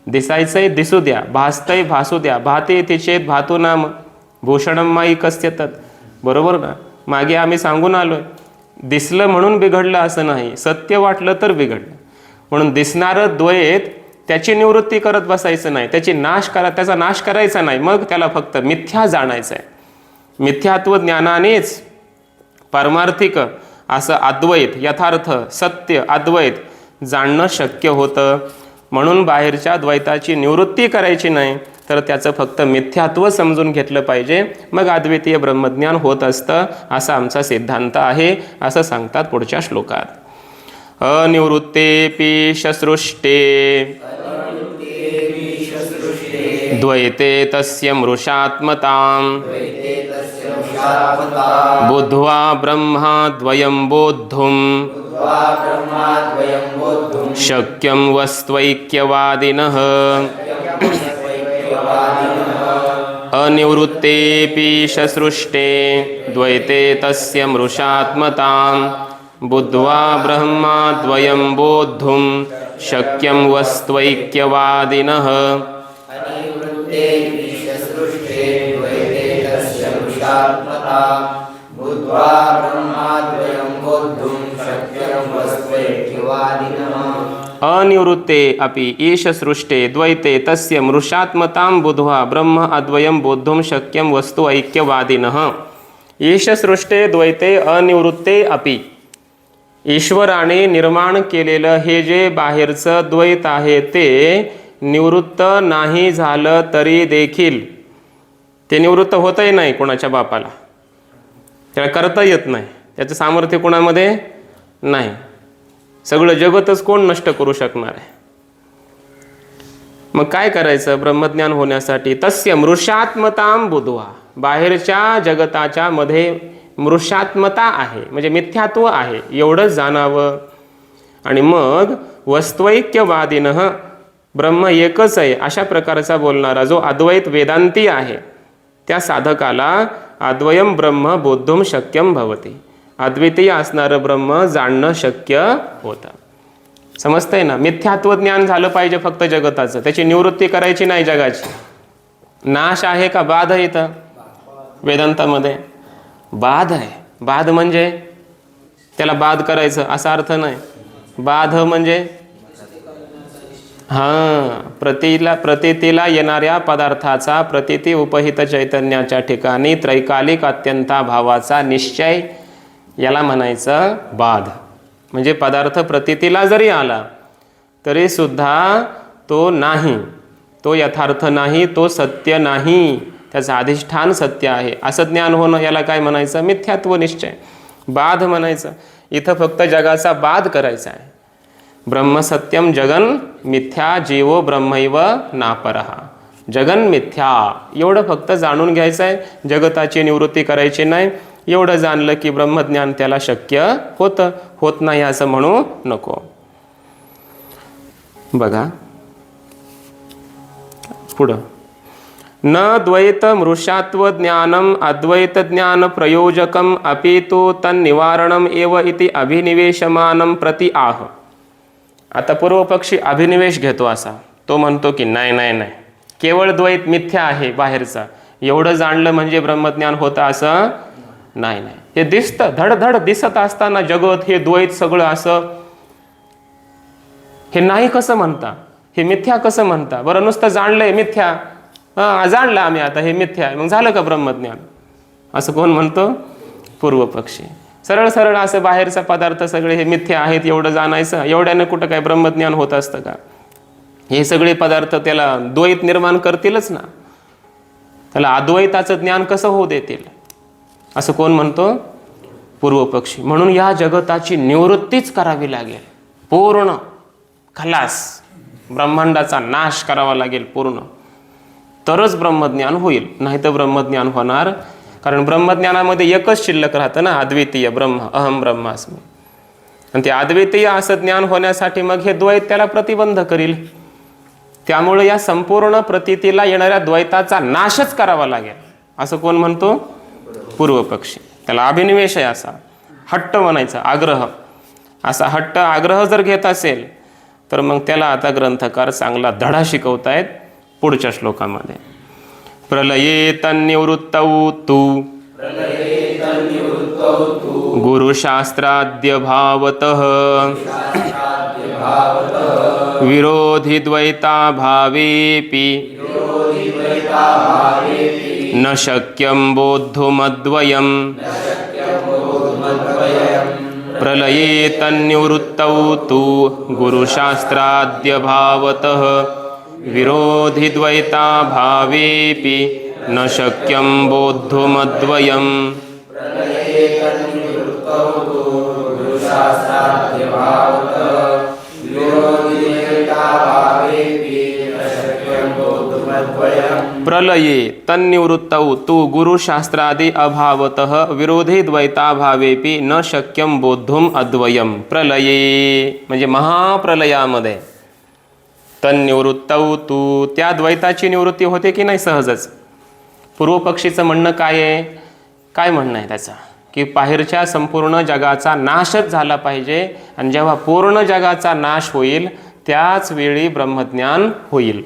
दिसायचंय दिसू द्या, भासतंय भासू द्या, भाते तिचेत भातू नाम भूषणम माई कस्य तत्. बरोबर ना? मागे आम्ही सांगून आलोय, दिसलं म्हणून बिघडलं असं नाही, सत्य वाटलं तर बिघडलं. म्हणून दिसणारं द्वैत त्याची निवृत्ती करत बसायचं नाही, त्याचा नाश करायचा नाही. मग त्याला फक्त मिथ्या जाणायचं आहे. मिथ्यात्व ज्ञानानेच पारमार्थिक असं अद्वैत, यथार्थ सत्य अद्वैत जाणणं शक्य होतं. म्हणून बाहेरच्या द्वैताची निवृत्ती करायची नाही, तर त्याचं फक्त मिथ्यात्व समजून घेतलं पाहिजे. मग अद्वितीय ब्रह्मज्ञान होत असतं, असा आमचा सिद्धांत आहे, असं सांगतात पुढच्या श्लोकात. अनिवृत्तेपि शसृष्टे द्वैते तस्य मृषात्मताम् बुद्ध्वा ब्रह्मा द्वयं बोद्धुं शक्यं वस्त्वैक्यवादिनः. अनिवृत्तेपि शसृष्टे द्वैते तस्य मृषात्मताम् बुद्ध्वा ब्रह्मा द्वयं बोद्धुं शक्यं वस्त्वैक्यवादिनः. अनिवृत्ते अपि ईश सृष्टे द्वैते तस्य मृषात्मतां बुद्ध्वा ब्रह्म अद्वयं बोद्धुं शक्यं वस्तु ऐक्यवादिनः. ईश सृष्टे द्वैते अनिवृत्ते अपि, ईश्वराने निर्माण केलेलं हे जे बाहेरचं द्वैत आहे ते निवृत्त नाही झालं तरी देखील, ते निवृत्त होतही नाही कोणाच्या बापाला, त्याला करता येत नाही, त्याचं सामर्थ्य कोणामध्ये नाही. सगळं जगतच कोण नष्ट करू शकणार आहे? मग काय करायचं ब्रह्मज्ञान होण्यासाठी? तस्य मृषात्मतां बुद्ध्वा, बाहेरच्या जगताच्या मध्ये मृषात्मता आहे, म्हणजे मिथ्यात्व आहे, एवढंच जाणावं. आणि मग वस्त्वैक्यवादिनः, ब्रह्म एकच आहे अशा प्रकारचा बोलणारा जो अद्वैत वेदांती आहे, त्या साधकाला अद्वयं ब्रह्म बोद्धुम शक्यम भवती, अद्वितीय असणारं ब्रह्म जाणणं शक्य होतं. समजतंय ना? मिथ्यात्व ज्ञान झालं पाहिजे फक्त जगताचं, त्याची निवृत्ती करायची नाही जगाची. नाश आहे का बाध आहे? इथं वेदांतामध्ये बाध आहे. बाध म्हणजे त्याला बाध करायचं असा अर्थ नाही. बाध म्हणजे प्रतीतीला येणाऱ्या पदार्थाचा प्रतीती उपहित चैतन्याच्या ठिकाणी त्रैकालिक अत्यंता भावाचा निश्चय, याला म्हणायचं बाध. म्हणजे पदार्थ प्रतीतीला जरी आला तरी सुद्धा तो नाही, तो यथार्थ नाही, तो सत्य नाही, त्याचं अधिष्ठान सत्य आहे असं ज्ञान होणं, याला काय म्हणायचं? मिथ्यात्व निश्चय, बाध म्हणायचं. इथं फक्त जगाचा बाध करायचा आहे. ब्रह्म सत्यम जगन मिथ्या जीवो ब्रह्मैव नापरहा. जगन मिथ्या एवढं फक्त जाणून घ्यायचं आहे, जगताची निवृत्ती करायची नाही. एवढं जाणलं की ब्रह्मज्ञान त्याला शक्य होतं, होत नाही असं म्हणू नको. बघा पुढं, न द्वैत मृषात्व ज्ञानम अद्वैत ज्ञान प्रयोजकम अपितु तन्निवारणम एव इति अभिनिवेशमानम प्रति आह. आता पूर्वपक्षी अभिनिवेश घेतो असा, तो म्हणतो की नाही नाही नाही, केवळ द्वैत मिथ्या आहे बाहेरचा, एवढं जाणलं म्हणजे ब्रह्मज्ञान होतं असं नाही. नाही, हे दिसतं, धडधड दिसत असताना जगत हे द्वैत सगळं असं, हे नाही कसं म्हणता, हे मिथ्या कसं म्हणता? बरं नुसतं जाणलंय मिथ्या, जाणलं आम्ही आता हे मिथ्या आहे, मग झालं का ब्रह्मज्ञान? असं कोण म्हणतो? पूर्वपक्षी. सरळ सरळ असं बाहेरचा पदार्थ सगळे हे मिथ्या आहेत एवढं जाणायचं, एवढ्यानं कुठं काय ब्रह्मज्ञान होत असतं का? हे सगळे पदार्थ त्याला द्वैत निर्माण करतीलच ना, त्याला अद्वैताचं ज्ञान कसं होऊ देतील? असं कोण म्हणतो? पूर्वपक्षी. म्हणून या जगताची निवृत्तीच करावी लागेल, पूर्ण खलास, ब्रह्मांडाचा नाश करावा लागेल पूर्ण, तरच ब्रह्मज्ञान होईल, नाही तर ब्रह्मज्ञान होणार. कारण ब्रह्मज्ञानामध्ये एकच शिल्लक राहतं ना, अद्वितीय ब्रह्म, अहम ब्रह्मास्मी. आणि ते अद्वितीय असं ज्ञान होण्यासाठी मग हे द्वैत त्याला प्रतिबंध करील. त्यामुळे या संपूर्ण प्रतीतीला येणाऱ्या द्वैताचा नाशच करावा लागेल, असं कोण म्हणतो? पूर्वपक्षी. त्याला अभिनिवेश आहे असा, हट्ट म्हणायचा, आग्रह. असा हट्ट आग्रह जर घेत असेल तर मग त्याला आता ग्रंथकार चांगला धडा शिकवतायत पुढच्या श्लोकामध्ये. प्रलये तन्निवृत्तौ तु गुरुशास्त्राद्य भावतः विरोधी द्वैता भावेपि न शक्यं बोद्धुमद्वयम्. प्रलये तन्निवृत्तौ तु गुरुशास्त्राद्य भावतः विरोधी द्वैता भावेपि न शक्यं बोद्धुमद्वयम्. प्रलये तन्निवृत्तौ तु गुरुशास्त्रादि अभावतः विरोधी द्वैता भावेपि न शक्यं बोद्धुम अद्वयम्. प्रलये म्हणजे महाप्रलयामध्ये, तन्निवृत्तौ तु त्या द्वैताची निवृत्ती होते की नाही सहजच. पूर्वपक्षीचं म्हणणं काय आहे? काय म्हणणं आहे त्याचं? की बाहेरच्या संपूर्ण जगाचा नाशच झाला पाहिजे, आणि जेव्हा पूर्ण जगाचा नाश होईल त्याच वेळी ब्रह्मज्ञान होईल,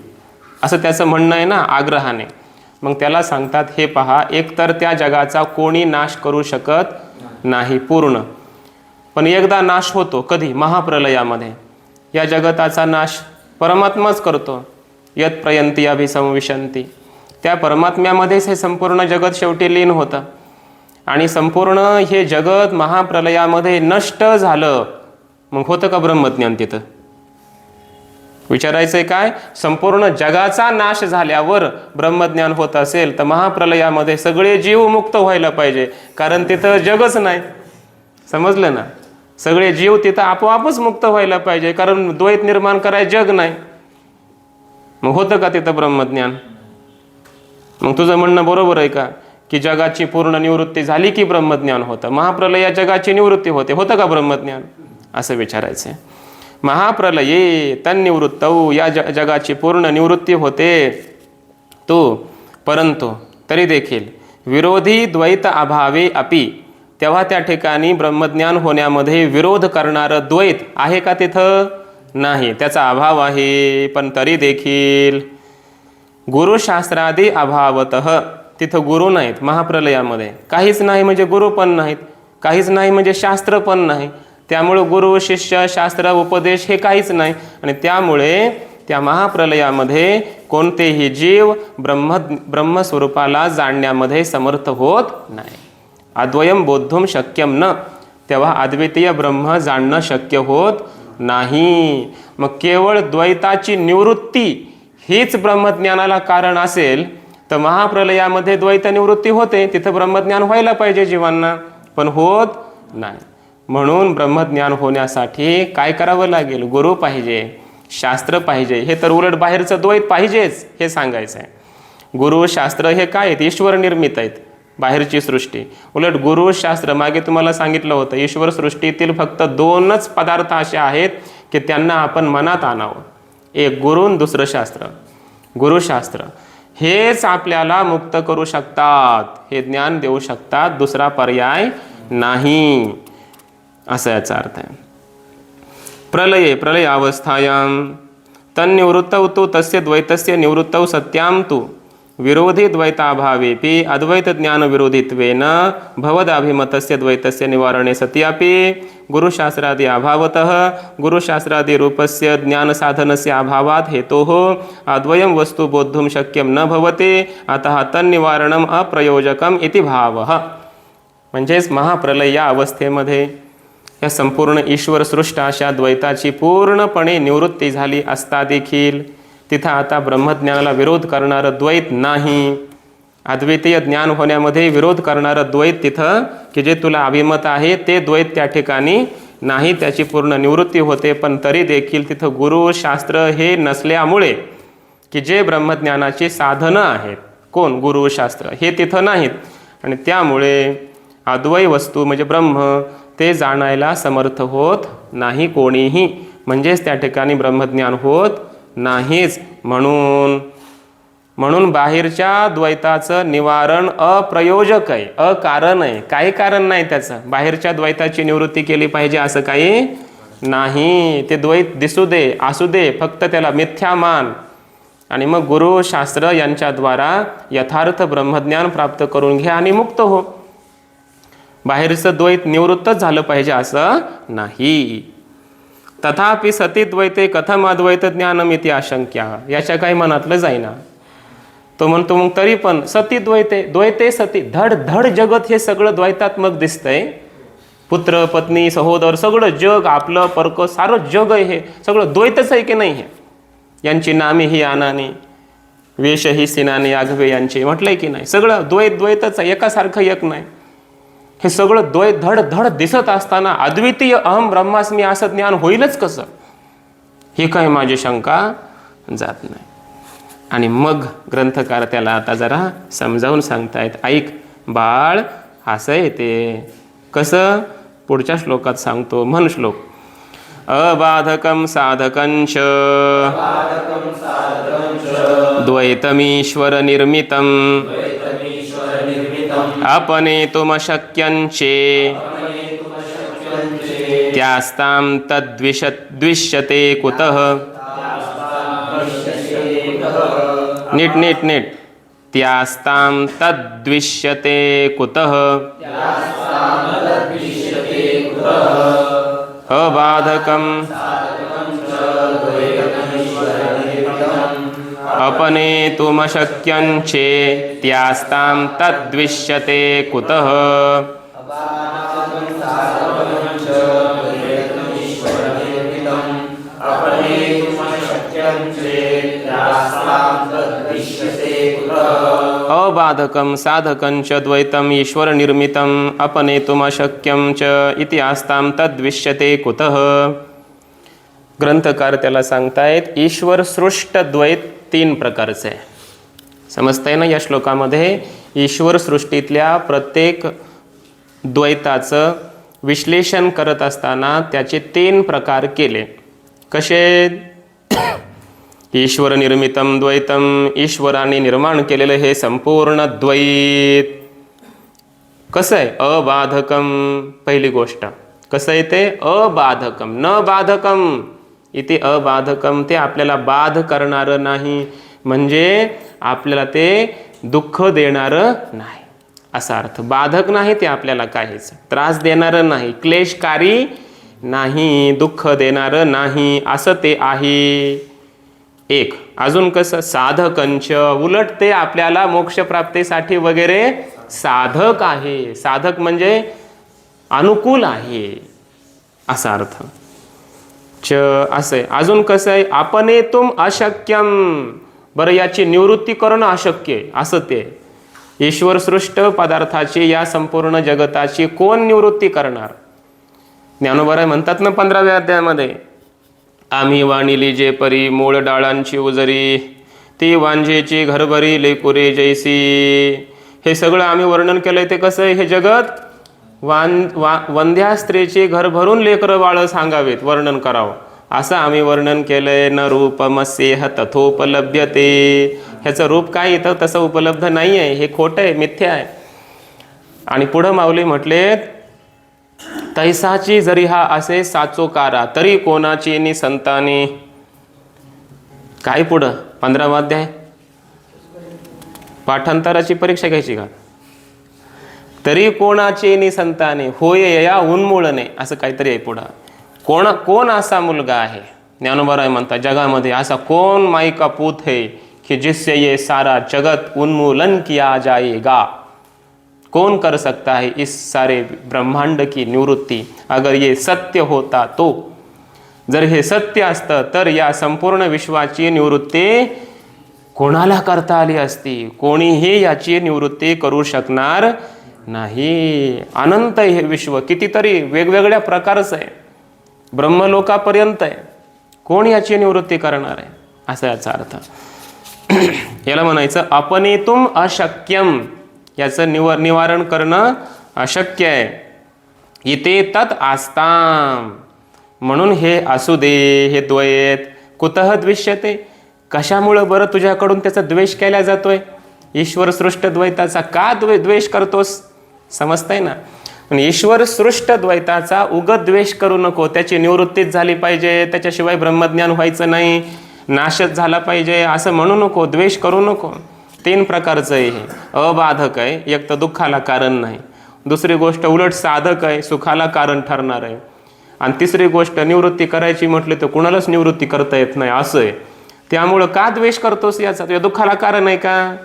असं त्याचं म्हणणं आहे ना, आग्रहाने. मग त्याला सांगतात, हे पहा, एकतर त्या जगाचा कोणी नाश करू शकत नाही पूर्ण, पण एकदा नाश होतो. कधी? महाप्रलयामध्ये. या जगताचा नाश परमात्माच करतो. यत प्रयंती अभिसंविशंती, त्या परमात्म्यामध्येच हे संपूर्ण जगत शेवटी लीन होतं. आणि संपूर्ण हे जगत महाप्रलयामध्ये नष्ट झालं, मग होतं का ब्रह्मज्ञान तिथं? विचारायचंय काय? संपूर्ण जगाचा नाश झाल्यावर ब्रह्मज्ञान होत असेल तर महाप्रलयामध्ये सगळे जीव मुक्त व्हायला पाहिजे, कारण तिथं जगच नाही. समजलं ना? सगळे जीव तिथं आपोआपच मुक्त व्हायला पाहिजे, कारण द्वैत निर्माण करायचं जग नाही. मग होतं का तिथं ब्रह्मज्ञान? मग तुझं म्हणणं बरोबर आहे का की जगाची पूर्ण निवृत्ती झाली की ब्रह्मज्ञान होतं? महाप्रलया जगाची निवृत्ती होते, होतं का ब्रह्मज्ञान? असं विचारायचं आहे. महाप्रलये तन्निवृत्तौ, या जगाची पूर्ण निवृत्ती होते तो, परंतु तरी देखील विरोधी द्वैत अभावे अपि, तेव्हा त्या ठिकाणी ब्रह्मज्ञान होण्यामध्ये विरोध करणारं द्वैत आहे का तिथं? नाही, त्याचा अभाव आहे. पण तरी देखील गुरुशास्त्रादी अभावतः, तिथं गुरु नाहीत महाप्रलयामध्ये, काहीच नाही म्हणजे गुरु पण नाहीत, काहीच नाही म्हणजे शास्त्र पण नाही. त्यामुळे गुरु शिष्य शास्त्र उपदेश हे काहीच नाही, आणि त्यामुळे त्या महाप्रलयामध्ये कोणतेही जीव ब्रह्मस्वरूपाला जाणण्यामध्ये समर्थ होत नाही. अद्वयम बोद्धुम शक्यम न, तेव्हा अद्वितीय ब्रह्म जाणणं शक्य होत नाही. मग केवळ द्वैताची निवृत्ती हीच ब्रह्मज्ञानाला कारण असेल तर महाप्रलयामध्ये द्वैत निवृत्ती होते, तिथं ब्रह्मज्ञान व्हायला पाहिजे जीवांना, पण होत नाही. म्हणून ब्रह्मज्ञान होण्यासाठी काय करावं लागेल? गुरु पाहिजे, शास्त्र पाहिजे. हे तर उलट बाहेरचं द्वैत पाहिजेच हे सांगायचं आहे. गुरु शास्त्र हे काय आहेत? ईश्वर निर्मित आहेत, बाहेरची सृष्टी. उलट गुरु शास्त्र मागे तुम्हाला सांगितलं होतं, ईश्वर सृष्टीतील फक्त 2च पदार्थ असे आहेत की त्यांना आपण मनात आणावं. एक गुरु, दुसरं शास्त्र. गुरुशास्त्र हेच आपल्याला मुक्त करू शकतात, हे ज्ञान देऊ शकतात, दुसरा पर्याय नाही, असा याचा अर्थ आहे. प्रलये प्रलयावस्थायां तन्निवृत्तौ तु तस्य द्वैतस्य निवृत्तौ सत्यां तु विरोधी द्वैताभावेपि अद्वैत ज्ञान विरोधित्वेन भवदाभिमतस्य द्वैतस्य निवारणे सत्यापि गुरुशास्त्रादि अभावतः गुरुशास्त्रादि रूपस्य ज्ञान साधनस्य अभावात् हेतोः अद्वयं वस्तु बोद्धुं शक्यं न भवति अतः तन्निवारणम् अप्रयोजकम् इति भावः. म्हणजेच महाप्रलय या अवस्थेमध्ये या संपूर्ण ईश्वर सृष्ट अशा द्वैताची पूर्णपणे निवृत्ती झाली असता देखील तिथं आता ब्रह्मज्ञानाला विरोध करणारं द्वैत नाही. अद्वितीय ज्ञान होण्यामध्ये विरोध करणारं द्वैत तिथं की जे तुला अभिमत आहे ते द्वैत त्या ठिकाणी नाही, त्याची पूर्ण निवृत्ती होते. पण तरी देखील तिथं गुरु शास्त्र हे नसल्यामुळे की जे ब्रह्मज्ञानाची साधनं आहेत, कोण? गुरु शास्त्र, हे तिथं नाहीत. आणि त्यामुळे अद्वय वस्तू म्हणजे ब्रह्म ते जाणायला समर्थ होत नाही कोणीही. म्हणजेच त्या ठिकाणी ब्रह्मज्ञान होत नाहीच. म्हणून बाहेरच्या द्वैताचं निवारण अप्रयोजक आहे, अकारण आहे. काही कारण नाही त्याचं. बाहेरच्या द्वैताची निवृत्ती केली पाहिजे असं काही नाही. ते द्वैत दिसू दे, असू दे, फक्त त्याला मिथ्या मान आणि मग गुरु शास्त्र यांच्याद्वारा यथार्थ ब्रह्मज्ञान प्राप्त करून घ्या आणि मुक्त हो. बाहेरचं द्वैत निवृत्तच झालं पाहिजे असं नाही. तथापि सती द्वैते कथम अद्वैत ज्ञानमिती आशंक्या, याच्या काही मनातलं जाईना. तो म्हणतो मग तरी पण सती द्वैते, द्वैते सती, धड धड जगत हे सगळं द्वैतात्मक दिसतंय. पुत्र पत्नी सहोदर सगळं जग, आपलं परक सारं जग आहे, हे सगळं द्वैतच आहे की नाही? हे यांची नामे ही आनाने, वेश ही सिनाने आघवे यांचे म्हटलंय की नाही? सगळं द्वैत द्वैतच आहे, एकासारखं एक नाही. हे सगळं द्वैत धड धड दिसत असताना अद्वितीय अहम ब्रह्मास्मी असं ज्ञान होईलच कसं? ही काय माझी शंका जात नाही. आणि मग ग्रंथकार त्याला आता जरा समजावून सांगतायत. ऐक बाळ, असं येते कसं? पुढच्या श्लोकात सांगतो. म्हण श्लोक. अबाधकं साधकंच द्वैतमीश्वर निर्मितं अपनेतुमशक्यञ्चे त्यास्तां तद्विष्यते कुतः. नीट नीट नीट. त्यास्तां तद्विष्यते कुतः. अबाधकं अपनेतुमशक्यञ्चे त्यास्तां तद्विष्यते कुतः. अबाधकं साधकं च द्वैतम् ईश्वर निर्मितम् अपनेतुम् अशक्यं च इति आस्तां तद्विष्यते कुतः. ग्रंथकार त्याला सांगतायत ईश्वर सृष्ट द्वैत 3 प्रकारचे आहे. समजतंय ना? या श्लोकामध्ये ईश्वर सृष्टीतल्या प्रत्येक द्वैताचं विश्लेषण करत असताना त्याचे 3 प्रकार केले. कसे? ईश्वर निर्मितम द्वैतम, ईश्वराने निर्माण केलेलं हे संपूर्ण द्वैत कसं आहे? अबाधकम. पहिली गोष्ट कसं आहे ते? अबाधकम, न बाधकम. इथे अबाधकम, ते आपल्याला बाध करणारं नाही, म्हणजे आपल्याला ते दुःख देणारं नाही असा अर्थ. बाधक नाही ते, आपल्याला काहीच त्रास देणारं नाही, क्लेशकारी नाही, दुःख देणारं नाही असं ते आहे. एक. अजून कसं? साधकंच, उलट ते आपल्याला मोक्षप्राप्तीसाठी वगैरे साधक आहे. साधक म्हणजे अनुकूल आहे असा अर्थ. च असं आहे. अजून कसं आहे? अपनेतुम अशक्यम, बरं, याची निवृत्ती करणं अशक्य आहे, असं ते ईश्वर सृष्ट पदार्थाची, या संपूर्ण जगताची कोण निवृत्ती करणार? ज्ञानोबा म्हणतात ना 15व्या अध्यायामध्ये, आम्ही वाणिली जे परी मूळ डाळांची उजरी, ती वांझेची घरभरी लेकुरे जैसी. हे सगळं आम्ही वर्णन केलंय. ते कसं आहे? हे जगत वंध्या स्त्रीची घर भरून लेकरं बाळं सांगावेत, वर्णन करावं, असं आम्ही वर्णन केलंय. न रूपमस्येह तथोपलभ्यते. ह्याचं रूप काय येतं तसं उपलब्ध नाही आहे. हे खोटं आहे, मिथ्या आहे. आणि पुढं माऊली म्हटले, तैसाची जरी हा असे साचोकारा, तरी कोणाची नि संतानी. काय पुढं 15वा अध्याय, पाठांतराची परीक्षा घ्यायची का? तरी कोणाची नि संताने होय या उन्मूळने, असं काहीतरी आहे पुढं. कोण असा मुलगा आहे? ज्ञानोबा म्हणतात, जगामध्ये असा कोण माई का पूत है कि जिससे ये सारा जगत उन्मूलन किया जाएगा. कौन कर सकता है इस सारे ब्रह्मांड की निवृत्ती, अगर ये सत्य होता तो. जर हे सत्य असतं तर या संपूर्ण विश्वाची निवृत्ती कोणाला करता आली असती? कोणीही याची निवृत्ती करू शकणार नाही. अनंत हे विश्व, कितीतरी वेगवेगळ्या प्रकारचं आहे, ब्रह्मलोकापर्यंत आहे. कोण याची निवृत्ती करणार आहे? असा याचा अर्थ. याला म्हणायचं अपनेतुम अशक्यम. याचं निवारण करणं अशक्य आहे. इथे तत् आस्ताम. म्हणून हे असू दे, हे द्वैत कुतः द्विष्यते. कशामुळं बरं तुझ्याकडून त्याचा द्वेष केला जातोय? ईश्वर सृष्ट द्वैताचा का द्वेष करतोस? समजतंय ना? ईश्वर सृष्ट द्वैताचा उगत द्वेष करू नको. त्याची निवृत्तीच झाली पाहिजे, त्याच्याशिवाय ब्रह्मज्ञान व्हायचं नाही, नाशच झाला पाहिजे असं म्हणू नको, द्वेष करू नको. 3 प्रकारचं आहे हे. अबाधक आहे, एक तर दुःखाला कारण नाही. दुसरी गोष्ट उलट साधक आहे, सुखाला कारण ठरणार आहे. आणि तिसरी गोष्ट निवृत्ती करायची म्हटली तर कुणालाच निवृत्ती करता येत नाही, असं आहे. त्यामुळं का द्वेष करतोस याचा? तुझ्या दुःखाला कारण आहे का?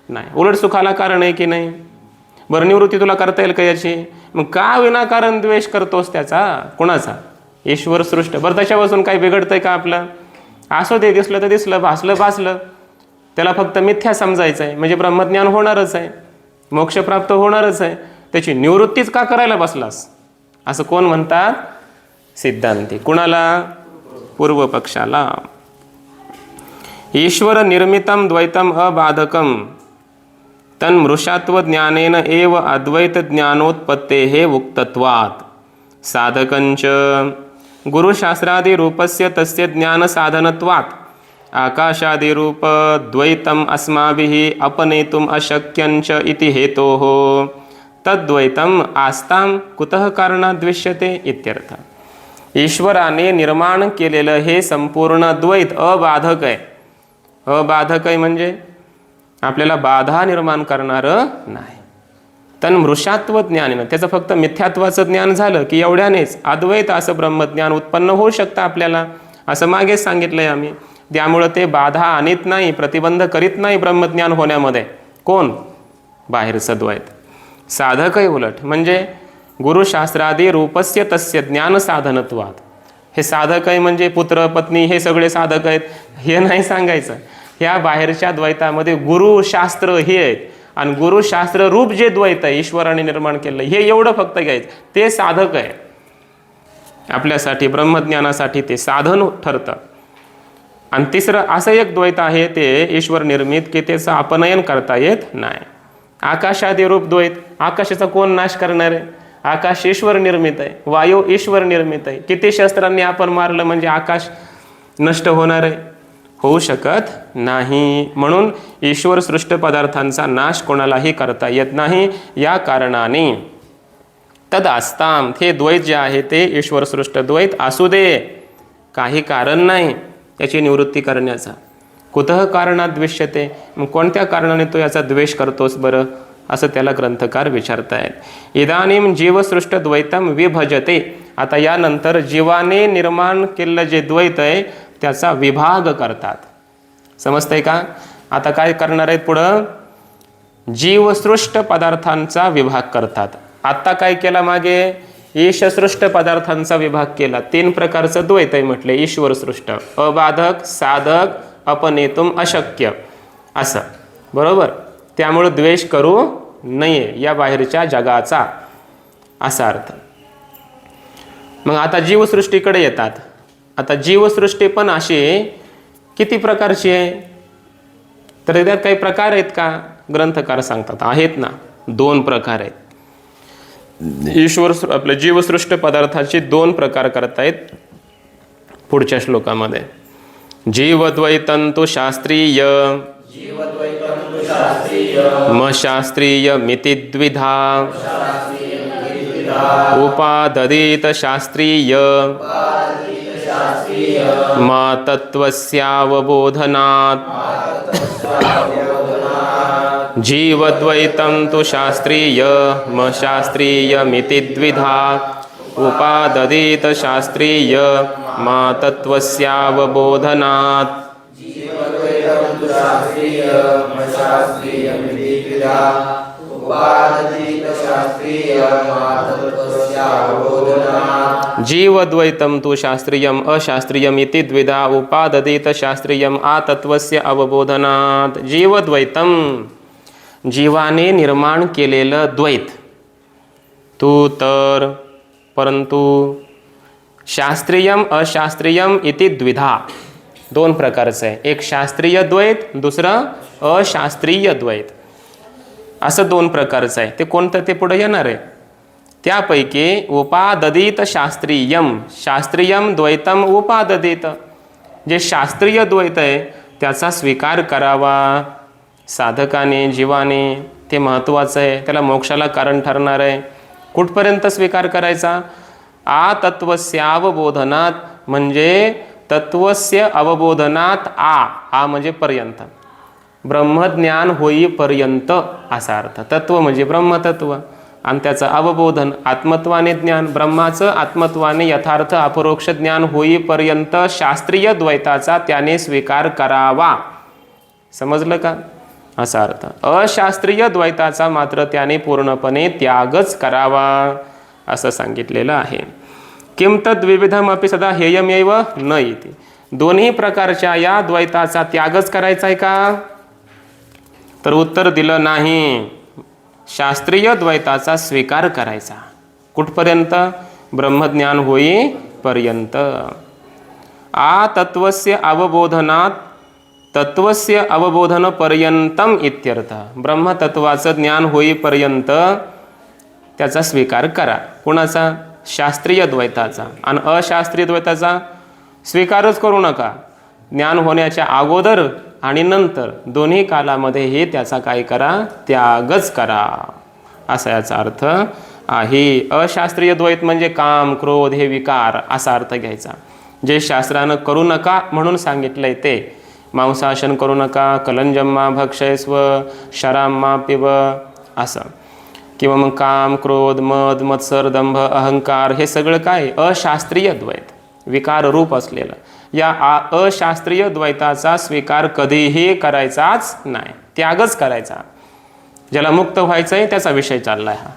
नाही. उलट सुखाला कारण आहे की नाही? बरं, निवृत्ती तुला करता येईल का याची? मग का विनाकारण द्वेष करतोस त्याचा? कुणाचा? ईश्वर सृष्ट. बरं, त्याच्यापासून काही बिघडतंय का आपलं? असं ते दिसलं तर दिसलं, भासलं, त्याला फक्त मिथ्या समजायचं आहे, म्हणजे ब्रह्मज्ञान होणारच आहे, मोक्ष प्राप्त होणारच आहे. त्याची निवृत्तीच का करायला बसलास? असं कोण म्हणतात? सिद्धांती. कुणाला? पूर्व पक्षाला. ईश्वर निर्मितम द्वैतम अबाधकम तन्मृषात्व ज्ञानेन एव अद्वैत ज्ञानोत्पत्तेः उक्तत्वात्. साधकंच गुरुशास्त्रादि रूपस्य तस्य ज्ञान साधनत्वात् आकाशादि रूप द्वैतम अस्माभिः अपनेतुम अशक्यंच इति हेतोः तद्वैतम आस्ताम कुतः कारणात् द्विष्यते इत्यर्थ. ईश्वराने निर्माण केलेलं हे संपूर्ण द्वैत अबाधक आहे. अबाधक आहे म्हणजे आपल्याला बाधा निर्माण करणारं नाही. तन्मृषात्व ज्ञानेनं, त्याचं फक्त मिथ्यात्वाचं ज्ञान झालं की एवढ्यानेच अद्वैत असं ब्रह्मज्ञान उत्पन्न होऊ शकतं आपल्याला, असं मागेच सांगितलंय आम्ही. त्यामुळं ते बाधा आणत नाही, प्रतिबंध करीत नाही ब्रह्मज्ञान होण्यामध्ये. कोण? बाहेरचं द्वैत. साधक आहे उलट, म्हणजे गुरुशास्त्रादी रूपस्य तस्य ज्ञान साधनत्वात. हे साधक आहे म्हणजे पुत्र पत्नी हे सगळे साधक आहेत हे नाही सांगायचं. ह्या बाहेरच्या द्वैतामध्ये गुरुशास्त्र हे आहेत, आणि गुरुशास्त्र रूप जे द्वैत आहे ईश्वराने निर्माण केलं हे एवढं फक्त घ्यायचं, ते साधक आहे आपल्यासाठी, ब्रह्मज्ञानासाठी ते साधन ठरतं. आणि तिसरं असं एक द्वैत आहे ते ईश्वर निर्मित की त्याचं अपनयन करता येत नाही. आकाशादी रूप द्वैत, आकाशाचा कोण नाश करणार आहे? आकाश ईश्वर निर्मित आहे, वायू ईश्वर निर्मित आहे. किती शस्त्रांनी आपण मारलं म्हणजे आकाश नष्ट होणार आहे? होऊ शकत नाही. म्हणून ईश्वर सृष्ट पदार्थांचा नाश कोणालाही करता येत नाही. या कारणाने तद आस्ताम, हे द्वैत जे आहे ते ईश्वर सृष्ट द्वैत असू दे, काही कारण नाही याची निवृत्ती करण्याचा. कुतः कारणात द्विष्यते, मग कोणत्या कारणाने तो याचा द्वेष करतोस बरं, असं त्याला ग्रंथकार विचारतायत. इदानीम जीवसृष्ट द्वैतम विभजते. आता यानंतर जीवाने निर्माण केलेलं जे द्वैत आहे त्याचा विभाग करतात. समजतंय का? आता काय करणार आहेत पुढं? जीवसृष्ट पदार्थांचा विभाग करतात. आता काय केला मागे? ईशसृष्ट पदार्थांचा विभाग केला. 3 प्रकारचं द्वैत आहे म्हटले ईश्वर सृष्ट: अबाधक, साधक अपनेतुम अशक्य असं, बरोबर. त्यामुळे द्वेष करू नये या बाहेरच्या जगाचा, असा अर्थ. मग आता जीवसृष्टीकडे येतात. आता जीवसृष्टी पण अशी किती प्रकारची आहे, तर त्यात काही प्रकार आहेत का? ग्रंथकार सांगतात आहेत ना, 2 प्रकार आहेत. आपल्या जीवसृष्ट पदार्थाचे 2 प्रकार करतायत पुढच्या श्लोकामध्ये. जीवद्वैतंतु शास्त्रीय म शास्त्रीय मिति द्विधा उपाददीत शास्त्रीय मा तत्त्वस्यावबोधनात्. जीवद्वैतं तु शास्त्रीय म शास्त्रीय मिति द्विधा उपाददीत शास्त्रीय मा तत्त्वस्यावबोधनात्. जीवद्वैतं तु शास्त्रीयम अशास्त्रीयम इति द्विधा उपाददीत शास्त्रीयम आतत्वस्य अवबोधनात्. जीवद्वैतम, जीवाने निर्माण केलेलं द्वैत, तू तर परंतु, शास्त्रीयम अशास्त्रीयम इति द्विधा, 2 प्रकारचं आहे. एक शास्त्रीय द्वैत, दुसरं अशास्त्रीय द्वैत, असं 2 प्रकारचं आहे. ते कोणतं ते पुढे येणार आहे. त्यापैकी उपाददीत शास्त्रीयम, शास्त्रीयम द्वैतम उपाददीत, जे शास्त्रीय द्वैत आहे त्याचा स्वीकार करावा साधकाने, जीवाने. ते महत्त्वाचं आहे, त्याला मोक्षाला कारण ठरणार आहे. कुठपर्यंत स्वीकार करायचा? आ तत्वस्यावबोधनात, म्हणजे तत्वस्य अवबोधनात आ म्हणजे पर्यंत, ब्रह्मज्ञान होईपर्यंत असा अर्थ. तत्व म्हणजे ब्रह्मतत्व आणि त्याचं अवबोधन आत्मत्वाने ज्ञान, ब्रह्माचं आत्मत्वाने यथार्थ अपरोक्ष ज्ञान होईपर्यंत शास्त्रीय द्वैताचा त्याने स्वीकार करावा. समजलं का? असा अर्थ. अशास्त्रीय द्वैताचा मात्र त्याने पूर्णपणे त्यागच करावा असं सांगितलेलं आहे. किम तद्विविधमपि सदा हेयमेव न इति. दोन्ही प्रकारच्या या द्वैताचा त्यागच करायचा आहे का? तर उत्तर दिलं नाही. शास्त्रीय द्वैताचा स्वीकार करायचा. कुठपर्यंत? ब्रह्मज्ञान होईपर्यंत. आ तत्वस्य अवबोधनात, तत्वस्य अवबोधन पर्यंतम इत्यर्थ. ब्रह्मतत्वाचं ज्ञान होईपर्यंत त्याचा स्वीकार करा. कुणाचा? शास्त्रीय द्वैताचा. आणि अशास्त्रीय द्वैताचा स्वीकारच करू नका. ज्ञान होण्याच्या अगोदर आणि नंतर दोन्ही कालामध्येही त्याचा काय करा? त्यागच करा, असा याचा अर्थ आहे. अशास्त्रीय द्वैत म्हणजे काम, क्रोध हे विकार असा अर्थ घ्यायचा. जे शास्त्रानं करू नका म्हणून सांगितलंय ते, मांसाशन करू नका, कलंजम्मा भक्षयस्व, शराम्मा पिब असं, किंवा मग काम, क्रोध, मद, मत्सर, दंभ, अहंकार हे सगळं काय? अशास्त्रीय द्वैत, विकार रूप असलेलं. या अशास्त्रीय द्वैताचा स्वीकार कधीही करायचाच नाही, त्यागच करायचा. ज्याला मुक्त व्हायचं आहे त्याचा विषय चाललाय हा.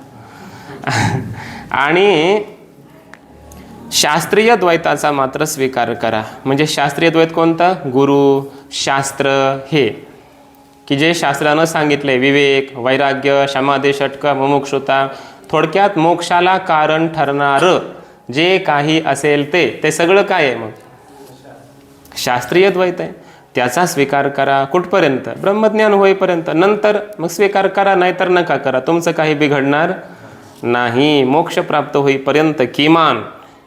आणि शास्त्रीय द्वैताचा मात्र स्वीकार करा. म्हणजे शास्त्रीय द्वैत कोणतं? गुरु, शास्त्र हे, की जे शास्त्रानं सांगितले, विवेक, वैराग्य, समाधी, षटक, मुमुक्षुता, थोडक्यात मोक्षाला कारण ठरणारं जे काही असेल ते सगळं काय आहे? मग शास्त्रीय द्वैत आहे. त्याचा स्वीकार करा. कुठपर्यंत? ब्रह्मज्ञान होईपर्यंत. नंतर मग स्वीकार करा, नाहीतर नका करा, तुमचं काही बिघडणार नाही. मोक्ष प्राप्त होईपर्यंत किमान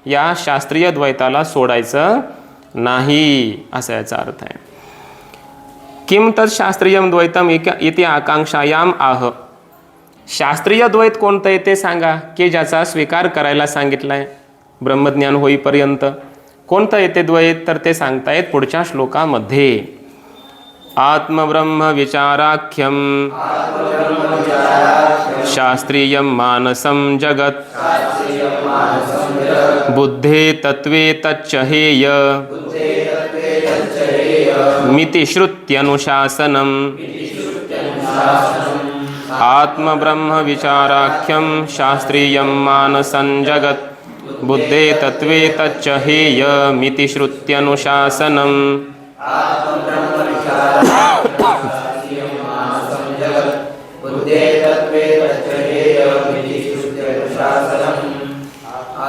या शास्त्रीय द्वैताला सोडायचं नाही, असा याचा अर्थ आहे. किम तत् शास्त्रीयम द्वैतम इति आकांक्षायाम आह. शास्त्रीय द्वैत कोणतं आहे ते सांगा, की ज्याचा स्वीकार करायला सांगितलाय ब्रह्मज्ञान होईपर्यंत. कोणतं येते द्वैत? तर ते सांगतायत पुढच्या श्लोकामध्ये. आत्मब्रह्म विचाराख्यम शास्त्रीयम मानसम जगत बुद्धे तत्वे तच्चहेय मिति श्रुत्यनुशासनम. आत्मब्रह्म विचाराख्यम शास्त्रीयम मानसं जगत बुद्धे तत्वे तच्चहेय मिति श्रुत्यनुशासनम.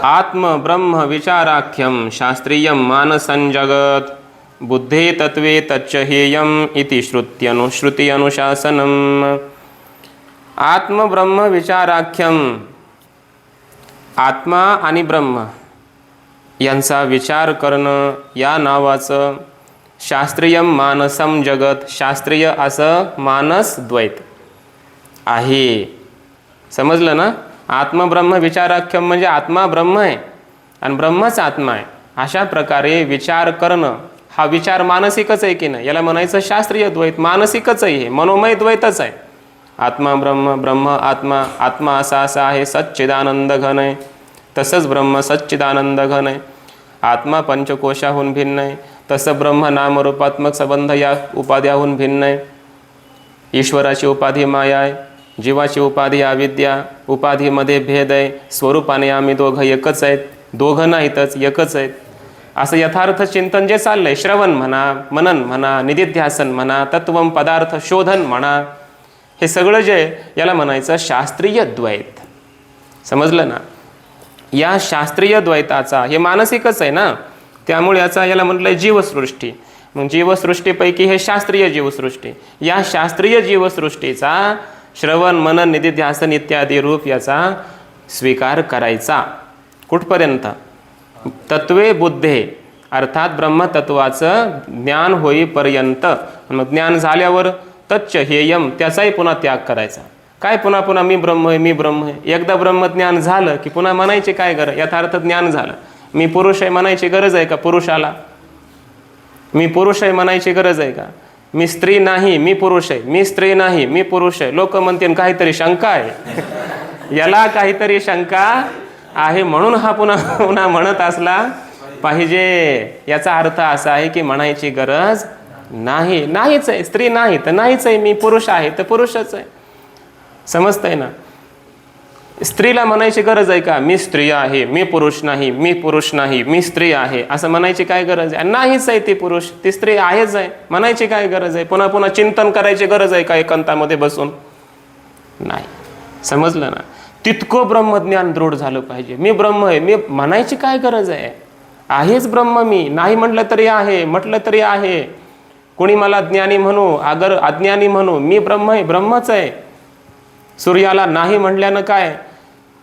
आत्म ब्रह्म विचाराख्यम शास्त्रीयम मानसं जगत बुद्धे तत्वे तच्च हेयम इति श्रुति अनुशासनम. आत्म ब्रह्म विचाराख्यम, आत्मा आणि ब्रह्म यांचा विचार करणं या नावाचं शास्त्रीयम मानसम जगत, शास्त्रीय असं मानस द्वैत आहे. समजलं ना? आत्मब्रह्म विचाराख्यम म्हणजे आत्मा ब्रह्म आहे आणि ब्रह्मच आत्मा आहे. अशा प्रकारे विचार करणं, हा विचार मानसिकच आहे की नाही? याला म्हणायचं शास्त्रीय द्वैत. मानसिकच आहे, हे मनोमय द्वैतच आहे. आत्मा ब्रह्म, ब्रह्म आत्मा, आत्मा असा आहे, सच्चिदानंद घन आहे. तसंच ब्रह्म सच्चिदानंद घन आहे. आत्मा पंचकोशाहून भिन्न आहे, तसं ब्रह्म नामरूपात्मक संबंध या उपाध्याहून भिन्न आहे. ईश्वराची उपाधी माया आहे, जीवाची उपाधी अविद्या. उपाधीमध्ये भेद आहे, स्वरूपाने आम्ही दोघं एकच आहेत, दोघं नाहीतच एकच आहेत. असं यथार्थ चिंतन जे चाललंय, श्रवण म्हणा, मनन म्हणा, निधिध्यासन म्हणा, तत्वम पदार्थ शोधन म्हणा, हे सगळं जे याला म्हणायचं शास्त्रीय द्वैत. समजलं ना? या शास्त्रीय द्वैताचा, हे मानसिकच आहे ना, त्यामुळे याला म्हटलंय जीवसृष्टी. मग जीवसृष्टीपैकी हे शास्त्रीय जीवसृष्टी. या शास्त्रीय जीवसृष्टीचा श्रवण मनन निधिध्यासन इत्यादी रूप याचा स्वीकार करायचा. कुठपर्यंत? तत्वे बुद्धे, अर्थात ब्रह्मतत्वाचं ज्ञान होईपर्यंत. मग ज्ञान झाल्यावर तच्च हेयम, त्याचाही पुन्हा त्याग करायचा. काय पुन्हा पुन्हा मी ब्रह्म आहे, मी ब्रह्म आहे? एकदा ब्रह्मज्ञान झालं की पुन्हा म्हणायचे काय गरज? यथार्थ ज्ञान झालं, मी पुरुष आहे म्हणायची गरज आहे का पुरुषाला? मी पुरुष आहे म्हणायची गरज आहे का? मी स्त्री नाही, मी पुरुष आहे, मी स्त्री नाही, मी पुरुष आहे. लोक म्हणतील काहीतरी शंका आहे याला, काहीतरी शंका आहे म्हणून हा पुन्हा पुन्हा म्हणत असला पाहिजे. याचा अर्थ असा आहे की म्हणायची गरज नाही. नाहीच आहे, स्त्री नाही तर नाहीच आहे, मी पुरुष आहे तर पुरुषच आहे. समजतंय ना? स्त्रीला म्हणायची गरज आहे का मी स्त्री आहे, मी पुरुष नाही, मी पुरुष नाही, मी स्त्री आहे, असं म्हणायची काय गरज आहे? नाहीच आहे ती पुरुष, ती स्त्री आहेच आहे, म्हणायची काय गरज आहे? पुन्हा पुन्हा चिंतन करायची गरज आहे का एकांतामध्ये बसून? नाही. समजलं ना? तितकं ब्रह्मज्ञान दृढ झालं पाहिजे. मी ब्रह्म आहे, मी म्हणायची काय गरज आहे? आहेच ब्रह्म मी. नाही म्हटलं तरी आहे, म्हटलं तरी आहे. कोणी मला ज्ञानी म्हणू अगर अज्ञानी म्हणू, मी ब्रह्म आहे, ब्रह्मच आहे. सूर्याला नाही म्हटल्यानं काय?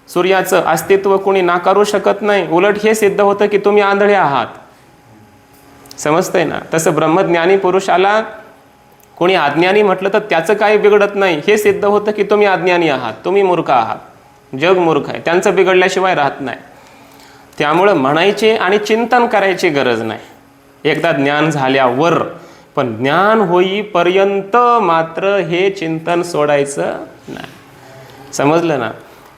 सूर्याचं अस्तित्व कोणी नाकारू शकत नाही. उलट हे सिद्ध होतं की तुम्ही आंधळे आहात. समजतंय ना? तसं ब्रह्मज्ञानी पुरुषाला कोणी अज्ञानी म्हटलं तर त्याचं काही बिघडत नाही. हे सिद्ध होतं की तुम्ही अज्ञानी आहात, तुम्ही मूर्ख आहात, जग मूर्ख आहे, त्यांचं बिघडल्याशिवाय राहत नाही. त्यामुळं म्हणायचे आणि चिंतन करायची गरज नाही एकदा ज्ञान झाल्यावर. पण ज्ञान होईपर्यंत मात्र हे चिंतन सोडायचं नाही. समजलं ना?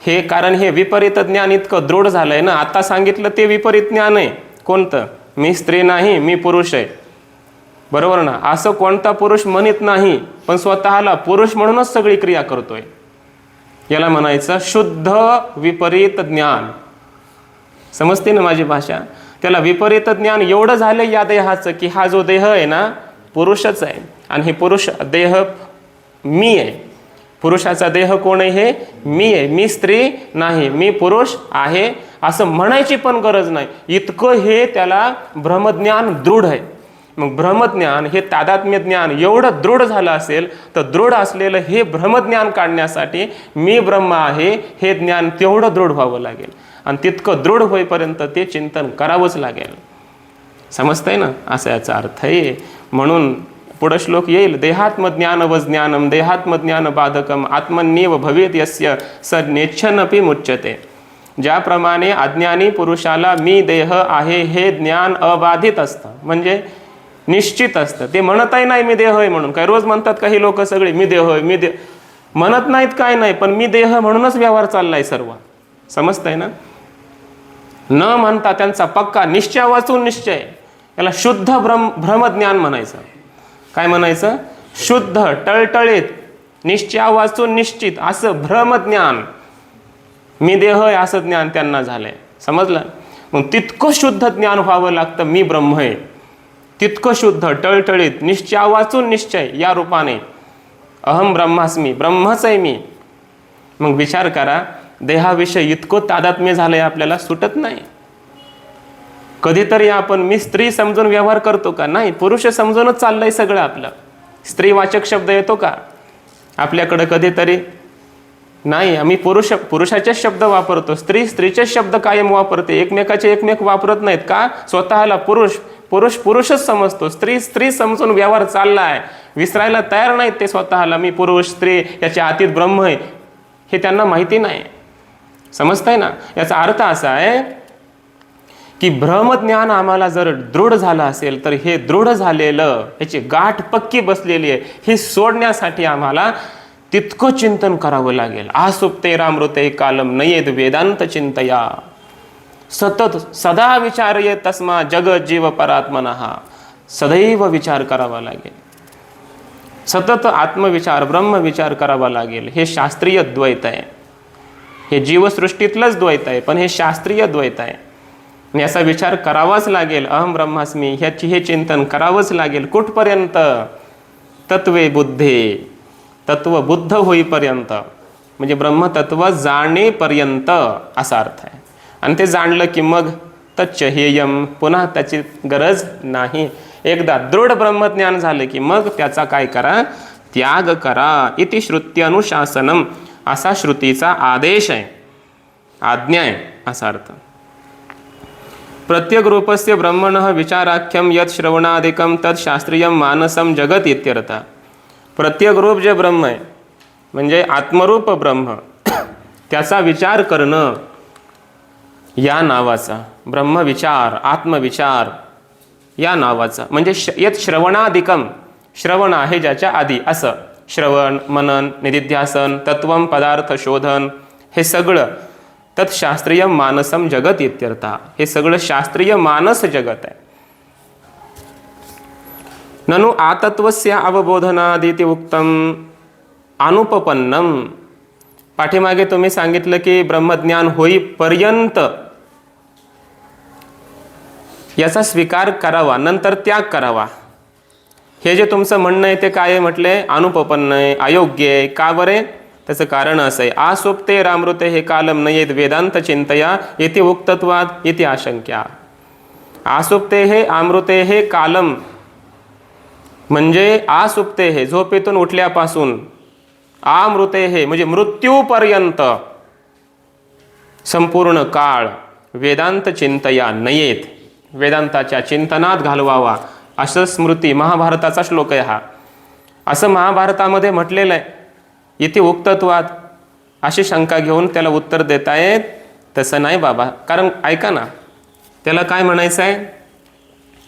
हे कारण हे विपरीत ज्ञान इतकं दृढ झालंय ना. आता सांगितलं ते विपरीत ज्ञान आहे. कोणतं? मी स्त्री नाही, मी पुरुष आहे. बरोबर ना? असं कोणता पुरुष म्हणत नाही, पण स्वतःला पुरुष म्हणूनच सगळी क्रिया करतोय. याला म्हणायचं शुद्ध विपरीत ज्ञान. समजते ना माझी भाषा? त्याला विपरीत ज्ञान एवढं झालं या देहाचं की हा जो देह आहे ना पुरुषच आहे आणि हे पुरुष देह मी आहे. पुरुषाचा देह कोण आहे? हे मी आहे. मी स्त्री नाही, मी पुरुष आहे असं म्हणायची पण गरज नाही. इतकं हे त्याला ब्रह्मज्ञान दृढ आहे. मग ब्रह्मज्ञान हे तादात्म्य ज्ञान एवढं दृढ झालं असेल तर दृढ असलेलं हे ब्रह्मज्ञान काढण्यासाठी मी ब्रह्म आहे हे ज्ञान तेवढं दृढ व्हावं लागेल. आणि तितकं दृढ होईपर्यंत ते चिंतन करावंच लागेल. समजतंय ना? असा याचा अर्थ आहे. म्हणून पुढं श्लोक येईल, देहात्मज्ञान व ज्ञानम देहात्मज्ञान बाधकम आत्मन्येव भवेत यस्य स नेच्छनपि मुच्यते. ज्याप्रमाणे अज्ञानी पुरुषाला मी देह आहे हे ज्ञान अबाधित असतं, म्हणजे निश्चित असतं. ते म्हणतही नाही मी देह आहे म्हणून. काय रोज म्हणतात काही लोक सगळे मी देह आहे, मी देह म्हणत नाहीत, काय नाही, पण मी देह म्हणूनच व्यवहार चाललाय सर्व. समजतंय ना? न म्हणता त्यांचा पक्का निश्चय वाचून निश्चय, याला शुद्ध भ्रमज्ञान म्हणायचं. काय म्हणायचं? शुद्ध टळटळीत निश्चय वाचून निश्चित असं भ्रमज्ञान. मी देह आहे असं ज्ञान त्यांना झालंय. समजलं? मग तितकं शुद्ध ज्ञान व्हावं लागतं मी ब्रह्म आहे. तितकं शुद्ध टळटळीत निश्चय वाचून निश्चय या रूपाने अहम ब्रह्मास्मी, ब्रह्मच आहे मी. मग विचार करा, देहाविषयी इतकं तादात्म्य झालंय आपल्याला, सुटत नाही. कधीतरी आपण मी स्त्री समजून व्यवहार करतो का? नाही, पुरुष समजूनच चाललंय सगळं आपलं. स्त्रीवाचक शब्द येतो का आपल्याकडं कधीतरी? नाही, आम्ही पुरुषाचेच शब्द वापरतो, स्त्री स्त्रीचेच शब्द कायम वापरते, एकमेकाचे एकमेक वापरत नाहीत का? स्वतःला पुरुषच समजतो, स्त्री स्त्री समजून व्यवहार चाललाय. विसरायला तयार नाहीत ते स्वतःला, मी पुरुष स्त्री याच्या आतीत ब्रह्म आहे, हे त्यांना माहिती नाही. समजताय ना? याचा अर्थ असा आहे की ब्रह्मज्ञान आम्हाला जर दृढ झालं असेल तर हे दृढ झालेलं, याची गाठ पक्की बसलेली आहे, हे सोडण्यासाठी आम्हाला तितकं चिंतन करावं लागेल. आसुप्तेरामृते कालम नयेद वेदांत चिंतया, सतत सदा विचार ये तस्मा जगत जीव परात्मनः. सदैव विचार करावा लागेल, सतत आत्मविचार ब्रह्मविचार करावा लागेल. हे शास्त्रीय द्वैत आहे, हे जीवसृष्टीतलंच द्वैत आहे, पण हे शास्त्रीय द्वैत आहे. याचा विचार करावाच लागेल. अहम ब्रह्मास्मी ह्याची हे चिंतन करावंच लागेल. कुठपर्यंत? तत्वे बुद्धे, तत्व बुद्ध होईपर्यंत, म्हणजे ब्रह्मतत्व जाणेपर्यंत असा अर्थ आहे. आणि ते जाणलं की मग तच्च हेयम, पुन्हा त्याची गरज नाही. एकदा दृढ ब्रह्मज्ञान झालं की मग त्याचा काय करा? त्याग करा. इति श्रुत्यनुशासनम, असा श्रुतीचा आदेश आहे, आज्ञा आहे असा अर्थ. प्रत्येक रूपस्य ब्रह्मणः विचाराख्यम यत श्रवणादिकम तत् शास्त्रीयम मानसम जगत इत्यर्थ. प्रत्येक रूप जे ब्रह्म आहे म्हणजे आत्मरूप ब्रह्म, त्याचा विचार करणं या नावाचा ब्रह्मविचार, आत्मविचार या नावाचा, म्हणजे यत श्रवणादिकम, श्रवण आहे ज्याच्या आधी, असं श्रवण मनन निधिध्यासन तत्वम पदार्थ शोधन हे सगळं तत्शास्त्रीय मानसम जगत इत्यर्थ. हे सगळं शास्त्रीय मानस जगत आहे. ननु आतत्वस्य अवबोधनादिति उक्तम अनुपपन्नम. पाठीमागे तुम्ही सांगितलं की ब्रह्मज्ञान होईपर्यंत याचा स्वीकार करावा, नंतर त्याग करावा. हे जे तुमचं म्हणणं आहे ते काय आहे म्हटले? अनुपपन्न आहे, अयोग्य आहे. का बरे? त्याचं कारण असं आहे, आसुप्ते रामृते हे कालम नयेत वेदांत चिंतया येथे उक्तत्वाद येथे आशंक्या. आसुप्ते हे अमृते हे कालम म्हणजे आसुप्ते हे झोपेतून उठल्यापासून, आमृते हे म्हणजे मृत्यूपर्यंत संपूर्ण काळ वेदांत चिंतया नयेत, वेदांताच्या चिंतनात घालवावा, असं स्मृती महाभारताचा श्लोक आहे हा. असं महाभारतामध्ये म्हटलेलं आहे. इथे उक्तत्वात अशी शंका घेऊन त्याला उत्तर देतायत, तसं नाही बाबा. कारण ऐका ना, त्याला काय म्हणायचं आहे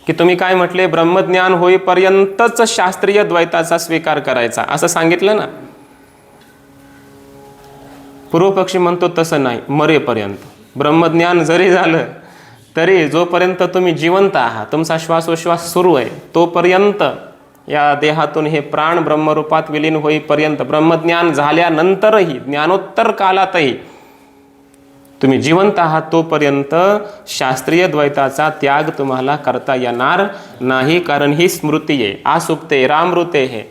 की तुम्ही काय म्हटले? ब्रह्मज्ञान होईपर्यंतच शास्त्रीय द्वैताचा स्वीकार करायचा असं सांगितलं ना. पूर्वपक्षी म्हणतो तसं नाही, मरेपर्यंत. ब्रह्मज्ञान जरी झालं तरी जोपर्यंत तुम्ही जिवंत आहात, तुमचा श्वासोश्वास सुरू आहे, तोपर्यंत या देहातून हे प्राण ब्रह्मरूपात विलीन होईपर्यंत, ब्रह्मज्ञान झाल्यानंतरही, ज्ञानोत्तर कालातही तुम्ही जिवंत आहात, तोपर्यंत शास्त्रीय द्वैताचा त्याग तुम्हाला करता येणार नाही. कारण ही स्मृती आहे. आसुप्ते रामृते हे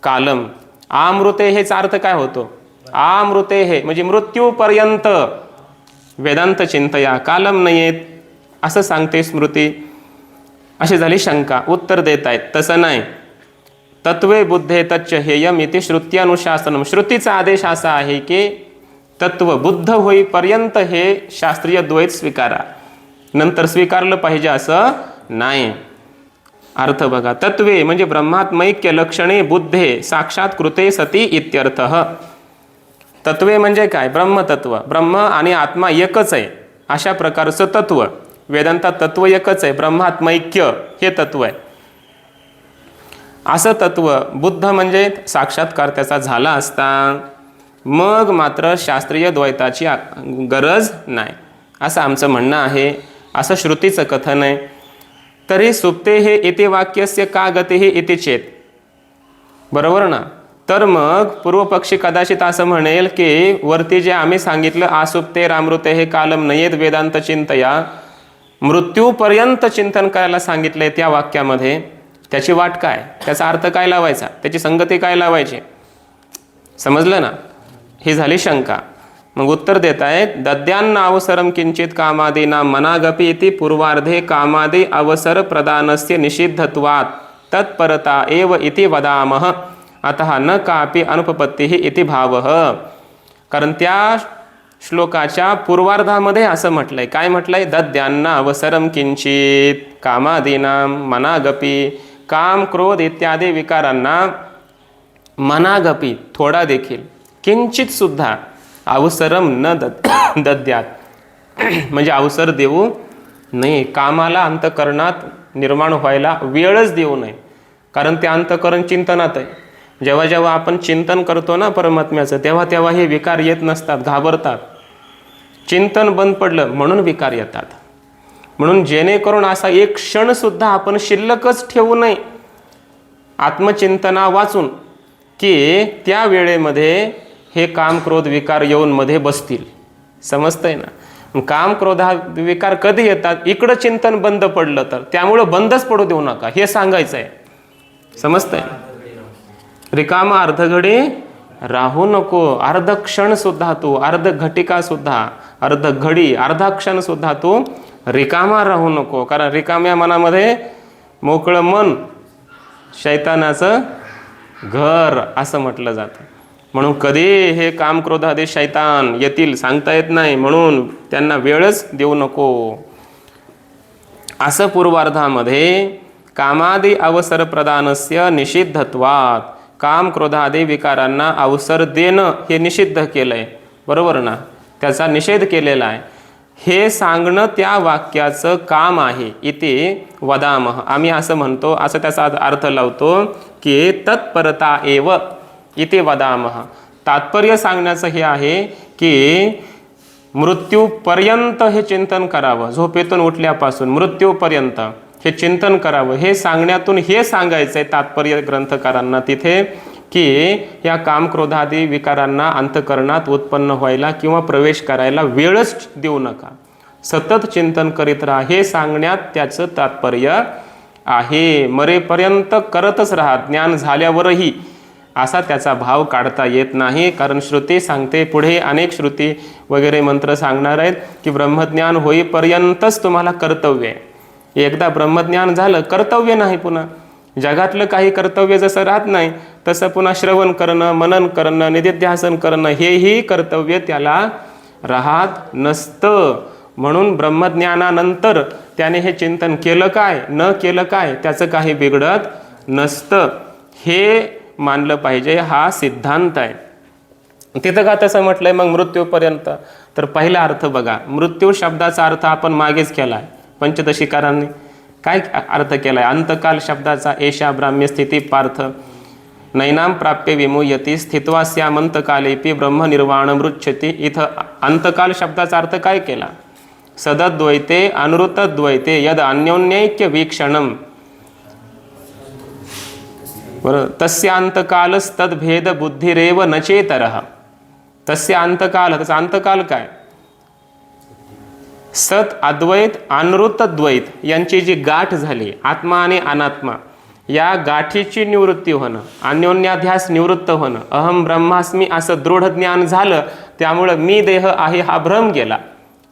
कालम, आमृते हेचा अर्थ काय होतो? आमृते हे म्हणजे मृत्यूपर्यंत वेदांत चिंतया कालम नयेत असं सांगते स्मृती. अशी झाली शंका. उत्तर देत आहेत तसं नाही. तत्वे बुद्धे तच्च हेयम इति श्रुत्यानुशासनम. श्रुतीचा आदेश असा आहे की तत्व बुद्ध होईपर्यंत हे शास्त्रीय द्वैत स्वीकारा, नंतर स्वीकारलं पाहिजे असं नाही. अर्थ बघा, तत्वे म्हणजे ब्रह्मात्मैक्य लक्षणे बुद्धे साक्षात कृते सती इत्यर्थ. तत्वे म्हणजे काय? ब्रह्मतत्व, ब्रह्म आणि आत्मा एकच आहे अशा प्रकारचं तत्व. वेदांतात तत्व एकच आहे, ब्रह्मात्मैक्य हे तत्व आहे. असं तत्व बुद्ध म्हणजे साक्षात्कार त्याचा झाला असता मग मात्र शास्त्रीय द्वैताची गरज नाही असं आमचं म्हणणं आहे, असं श्रुतीचं कथन आहे. तरी सुप्ते हे इति वाक्यस्य का गते हे इति चेत. बरोबर ना? तर मग पूर्वपक्षी कदाचित असं म्हणेल की वरती जे आम्ही सांगितलं आसुप्ते रामृते हे कालम नयेत वेदांत चिंतया, मृत्यूपर्यंत चिंतन करायला सांगितलंय त्या वाक्यामध्ये, त्याची वाट काय? त्याचा अर्थ काय लावायचा? त्याची संगती काय लावायची? समजलं ना? ही झाली शंका. मग उत्तर देत आहेत, दद्यान्न अवसरम किंचित कामादीना मनागपी इति पूर्वार्धे कामादी अवसर प्रदानस्य निषिद्धत्वात् तत्परता एव इति वदामः अतः न कापि अनुपपत्तिः इति भावः. कारण त्या श्लोकाच्या पूर्वार्धामध्ये असं म्हटलंय. काय म्हटलंय? दद्यान्न अवसरम किंचित कामादीना मनागपी, काम क्रोध इत्यादी विकारांना मनागपी थोडा देखील, किंचित सुद्धा, अवसरम न दद्यात म्हणजे अवसर देऊ नये. कामाला अंतकरणात निर्माण व्हायला वेळच देऊ नये. कारण ते अंतकरण चिंतनात आहे. जेव्हा जेव्हा आपण चिंतन करतो ना परमात्म्याचं, तेव्हा तेव्हा हे विकार येत नसतात, घाबरतात. चिंतन बंद पडलं म्हणून विकार येतात. म्हणून जेणेकरून असा एक क्षण सुद्धा आपण शिल्लकच ठेवू नये आत्मचिंतना वाचून, की त्या वेळेमध्ये हे काम क्रोध विकार येऊन मध्ये बसतील. समजतंय ना? काम क्रोध हा विकार कधी येतात? इकडं चिंतन बंद पडलं तर. त्यामुळं बंदच पडू देऊ नका, हे सांगायचं आहे. समजतंय? रिकामा अर्धघडी राहू नको. अर्ध क्षण सुद्धा तू, अर्ध घटिका सुद्धा, अर्ध घडी, अर्धा क्षण सुद्धा तू रिकामा राहू नको. कारण रिकाम्या मनामध्ये मोकळं मन शैतानाचं घर असं म्हटलं जातं. म्हणून कधी हे काम क्रोधादी शैतान येतील सांगता येत नाही. म्हणून त्यांना वेळच देऊ नको. असं पूर्वार्धामध्ये कामादी अवसर प्रदानस्य निषिद्धत्वात, काम क्रोधादी विकारांना अवसर देणं हे निषिद्ध केलंय. बरोबर ना? त्याचा निषेध केलेला आहे. हे सांगणं त्या वाक्याचं काम आहे. इथे वदामः, आम्ही असं म्हणतो, असं त्याचा अर्थ लावतो की तत्परता एव इथे वदामः. तात्पर्य सांगण्याचं हे आहे की मृत्यूपर्यंत हे चिंतन करावं. झोपेतून उठल्यापासून मृत्यूपर्यंत हे चिंतन करावं. हे सांगण्यातून हे सांगायचं आहे तात्पर्य ग्रंथकारांना तिथे, की या कामक्रोधादी विकारांना अंतकरणात उत्पन्न व्हायला किंवा प्रवेश करायला वेळच देऊ नका. सतत चिंतन करीत राहा. हे सांगण्यात त्याचं तात्पर्य आहे. मरेपर्यंत करतच राहा. ज्ञान झाल्यावरही असा त्याचा भाव काढता येत नाही. कारण श्रुती सांगते, पुढे अनेक श्रुती वगैरे मंत्र सांगणार आहेत की ब्रह्मज्ञान होईपर्यंतच तुम्हाला कर्तव्य आहे. एकदा ब्रह्मज्ञान झालं कर्तव्य नाही. पुन्हा जगातलं काही कर्तव्य जसं राहत नाही तसं पुन्हा श्रवण करणं, मनन करणं, निधिध्यासन करणं हेही कर्तव्य त्याला राहत नसतं. म्हणून ब्रह्मज्ञानानंतर त्याने हे चिंतन केलं काय न केलं काय त्याचं काही बिघडत नसतं. हे मानलं पाहिजे. हा सिद्धांत आहे. तिथं का तसं म्हटलंय मग मृत्यूपर्यंत? तर पहिला अर्थ बघा. मृत्यू शब्दाचा अर्थ आपण मागेच केला आहे. पंचदशिकारांनी काय अर्थ केलाय? अंतकाल शब्दाचा एषा ब्राह्म्य स्थिती पार्थ नैनाम प्राप्य विमुयती स्थित्वा स्यामंतकालेपी ब्रह्मनिर्वाण मृच्छती. इथं अंतकाल शब्दाचा अर्थ काय केला? सदद्वैते अनुरुतद्वैते यद अन्योन्यैक्य वीक्षणम, बरं, तस्य अंतकालस्तद्भेद बुद्धिरेव नचेतरः. तस्य अंतकाल, त्याचा अंतकाल काय? सत अद्वैत अनुरुत द्वैत यांची जी गाठ झाली, आत्मा आणि अनात्मा, या गाठीची निवृत्ती होणं, अन्योन्याध्यास निवृत्त होणं, अहम ब्रह्मास्मी असं दृढ ज्ञान झालं. त्यामुळं मी देह आहे हा भ्रम गेला.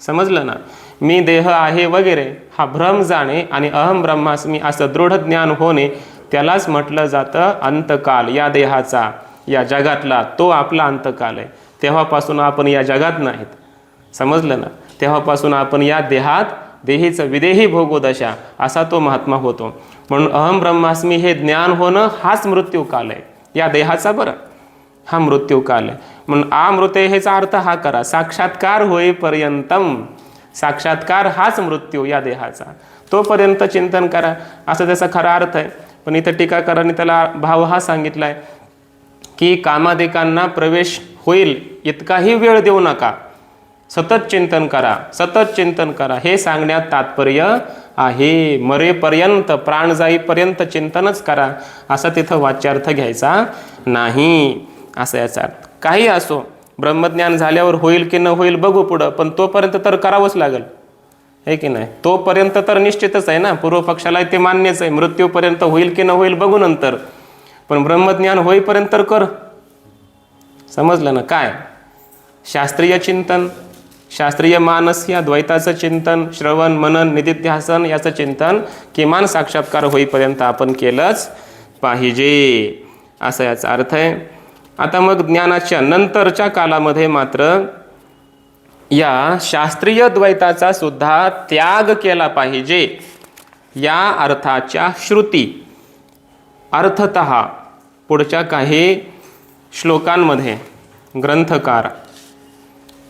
समजलं ना? मी देह आहे वगैरे हा भ्रम जाणे आणि अहम ब्रह्मास्मी असं दृढ ज्ञान होणे, त्यालाच म्हटलं जातं अंतकाल. या देहाचा, या जगातला तो आपला अंतकाल आहे. तेव्हापासून आपण या जगात नाहीत. समजलं ना? तेव्हापासून आपण या देहात, देहीचं विदेही भोगोदशा असा तो महात्मा होतो. म्हणून अहम ब्रह्मास्मी हे ज्ञान होणं हाच मृत्यूकाल आहे या देहाचा. बरं, हा मृत्यूकाल आहे. म्हणून अमृते हेचा अर्थ हा करा, साक्षात्कार होईपर्यंतम. साक्षात्कार हाच मृत्यू या देहाचा. तोपर्यंत चिंतन करा असं त्याचा खरा अर्थ आहे. पण इथं टीकाकारांनी त्याला भाव हा सांगितलाय की कामादिकांना प्रवेश होईल इतकाही वेळ देऊ नका. सतत चिंतन करा, सतत चिंतन करा हे सांगण्यात तात्पर्य आहे. मरेपर्यंत, प्राण जाईपर्यंत चिंतनच करा असा तिथं वाच्यार्थ घ्यायचा नाही. असं याचा अर्थ. काही असो, ब्रह्मज्ञान झाल्यावर होईल की न होईल बघू पुढं, पण तोपर्यंत तर करावंच लागेल, आहे की नाही? तोपर्यंत तर निश्चितच आहे ना. पूर्व पक्षाला ते मान्यच आहे. मृत्यूपर्यंत होईल की न होईल बघू नंतर, पण ब्रह्मज्ञान होईपर्यंत तर कर. समजलं ना? काय शास्त्रीय चिंतन, शास्त्रीय मानस या द्वैताचं चिंतन, श्रवण मनन निधिध्यासन याचं चिंतन किमान साक्षात्कार होईपर्यंत आपण केलंच पाहिजे, असा याचा अर्थ आहे. आता मग ज्ञानाच्या नंतरच्या कालामध्ये मात्र या शास्त्रीय द्वैताचा सुद्धा त्याग केला पाहिजे, या अर्थाच्या श्रुती अर्थतः पुढच्या काही श्लोकांमध्ये ग्रंथकार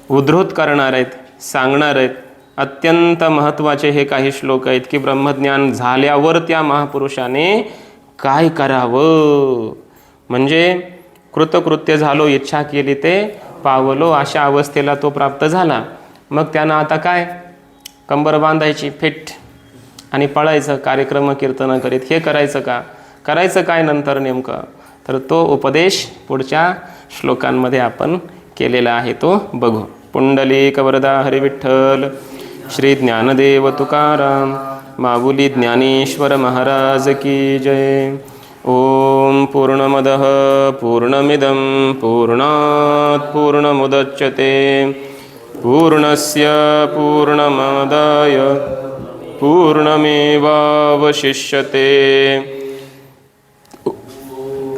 उद्धृत करणार आहेत, सांगणार आहेत. अत्यंत महत्त्वाचे हे काही श्लोक आहेत की ब्रह्मज्ञान झाल्यावर त्या महापुरुषाने काय करावं, म्हणजे कृतकृत्य झालो, इच्छा केली ते पावलो, अशा अवस्थेला तो प्राप्त झाला. मग त्यानं आता काय, कंबर बांधायची फिट आणि पळायचं, कार्यक्रम कीर्तन करीत, हे करायचं का? करायचं काय नंतर नेमकं? तर तो उपदेश पुढच्या श्लोकांमध्ये आपण केलेला आहे, तो बघू. पुंडलिक वरदा हरी विठ्ठल. श्री ज्ञानदेव तुकाराम माऊली ज्ञानेश्वर महाराज की जय. ओम पूर्णमदः पूर्णमिदं पूर्णात् पूर्णमुदच्यते पूर्णस्य पूर्णमादाय पूर्णमेवावशिष्यते.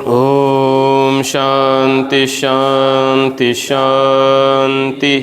ओम शांति शांति शांति.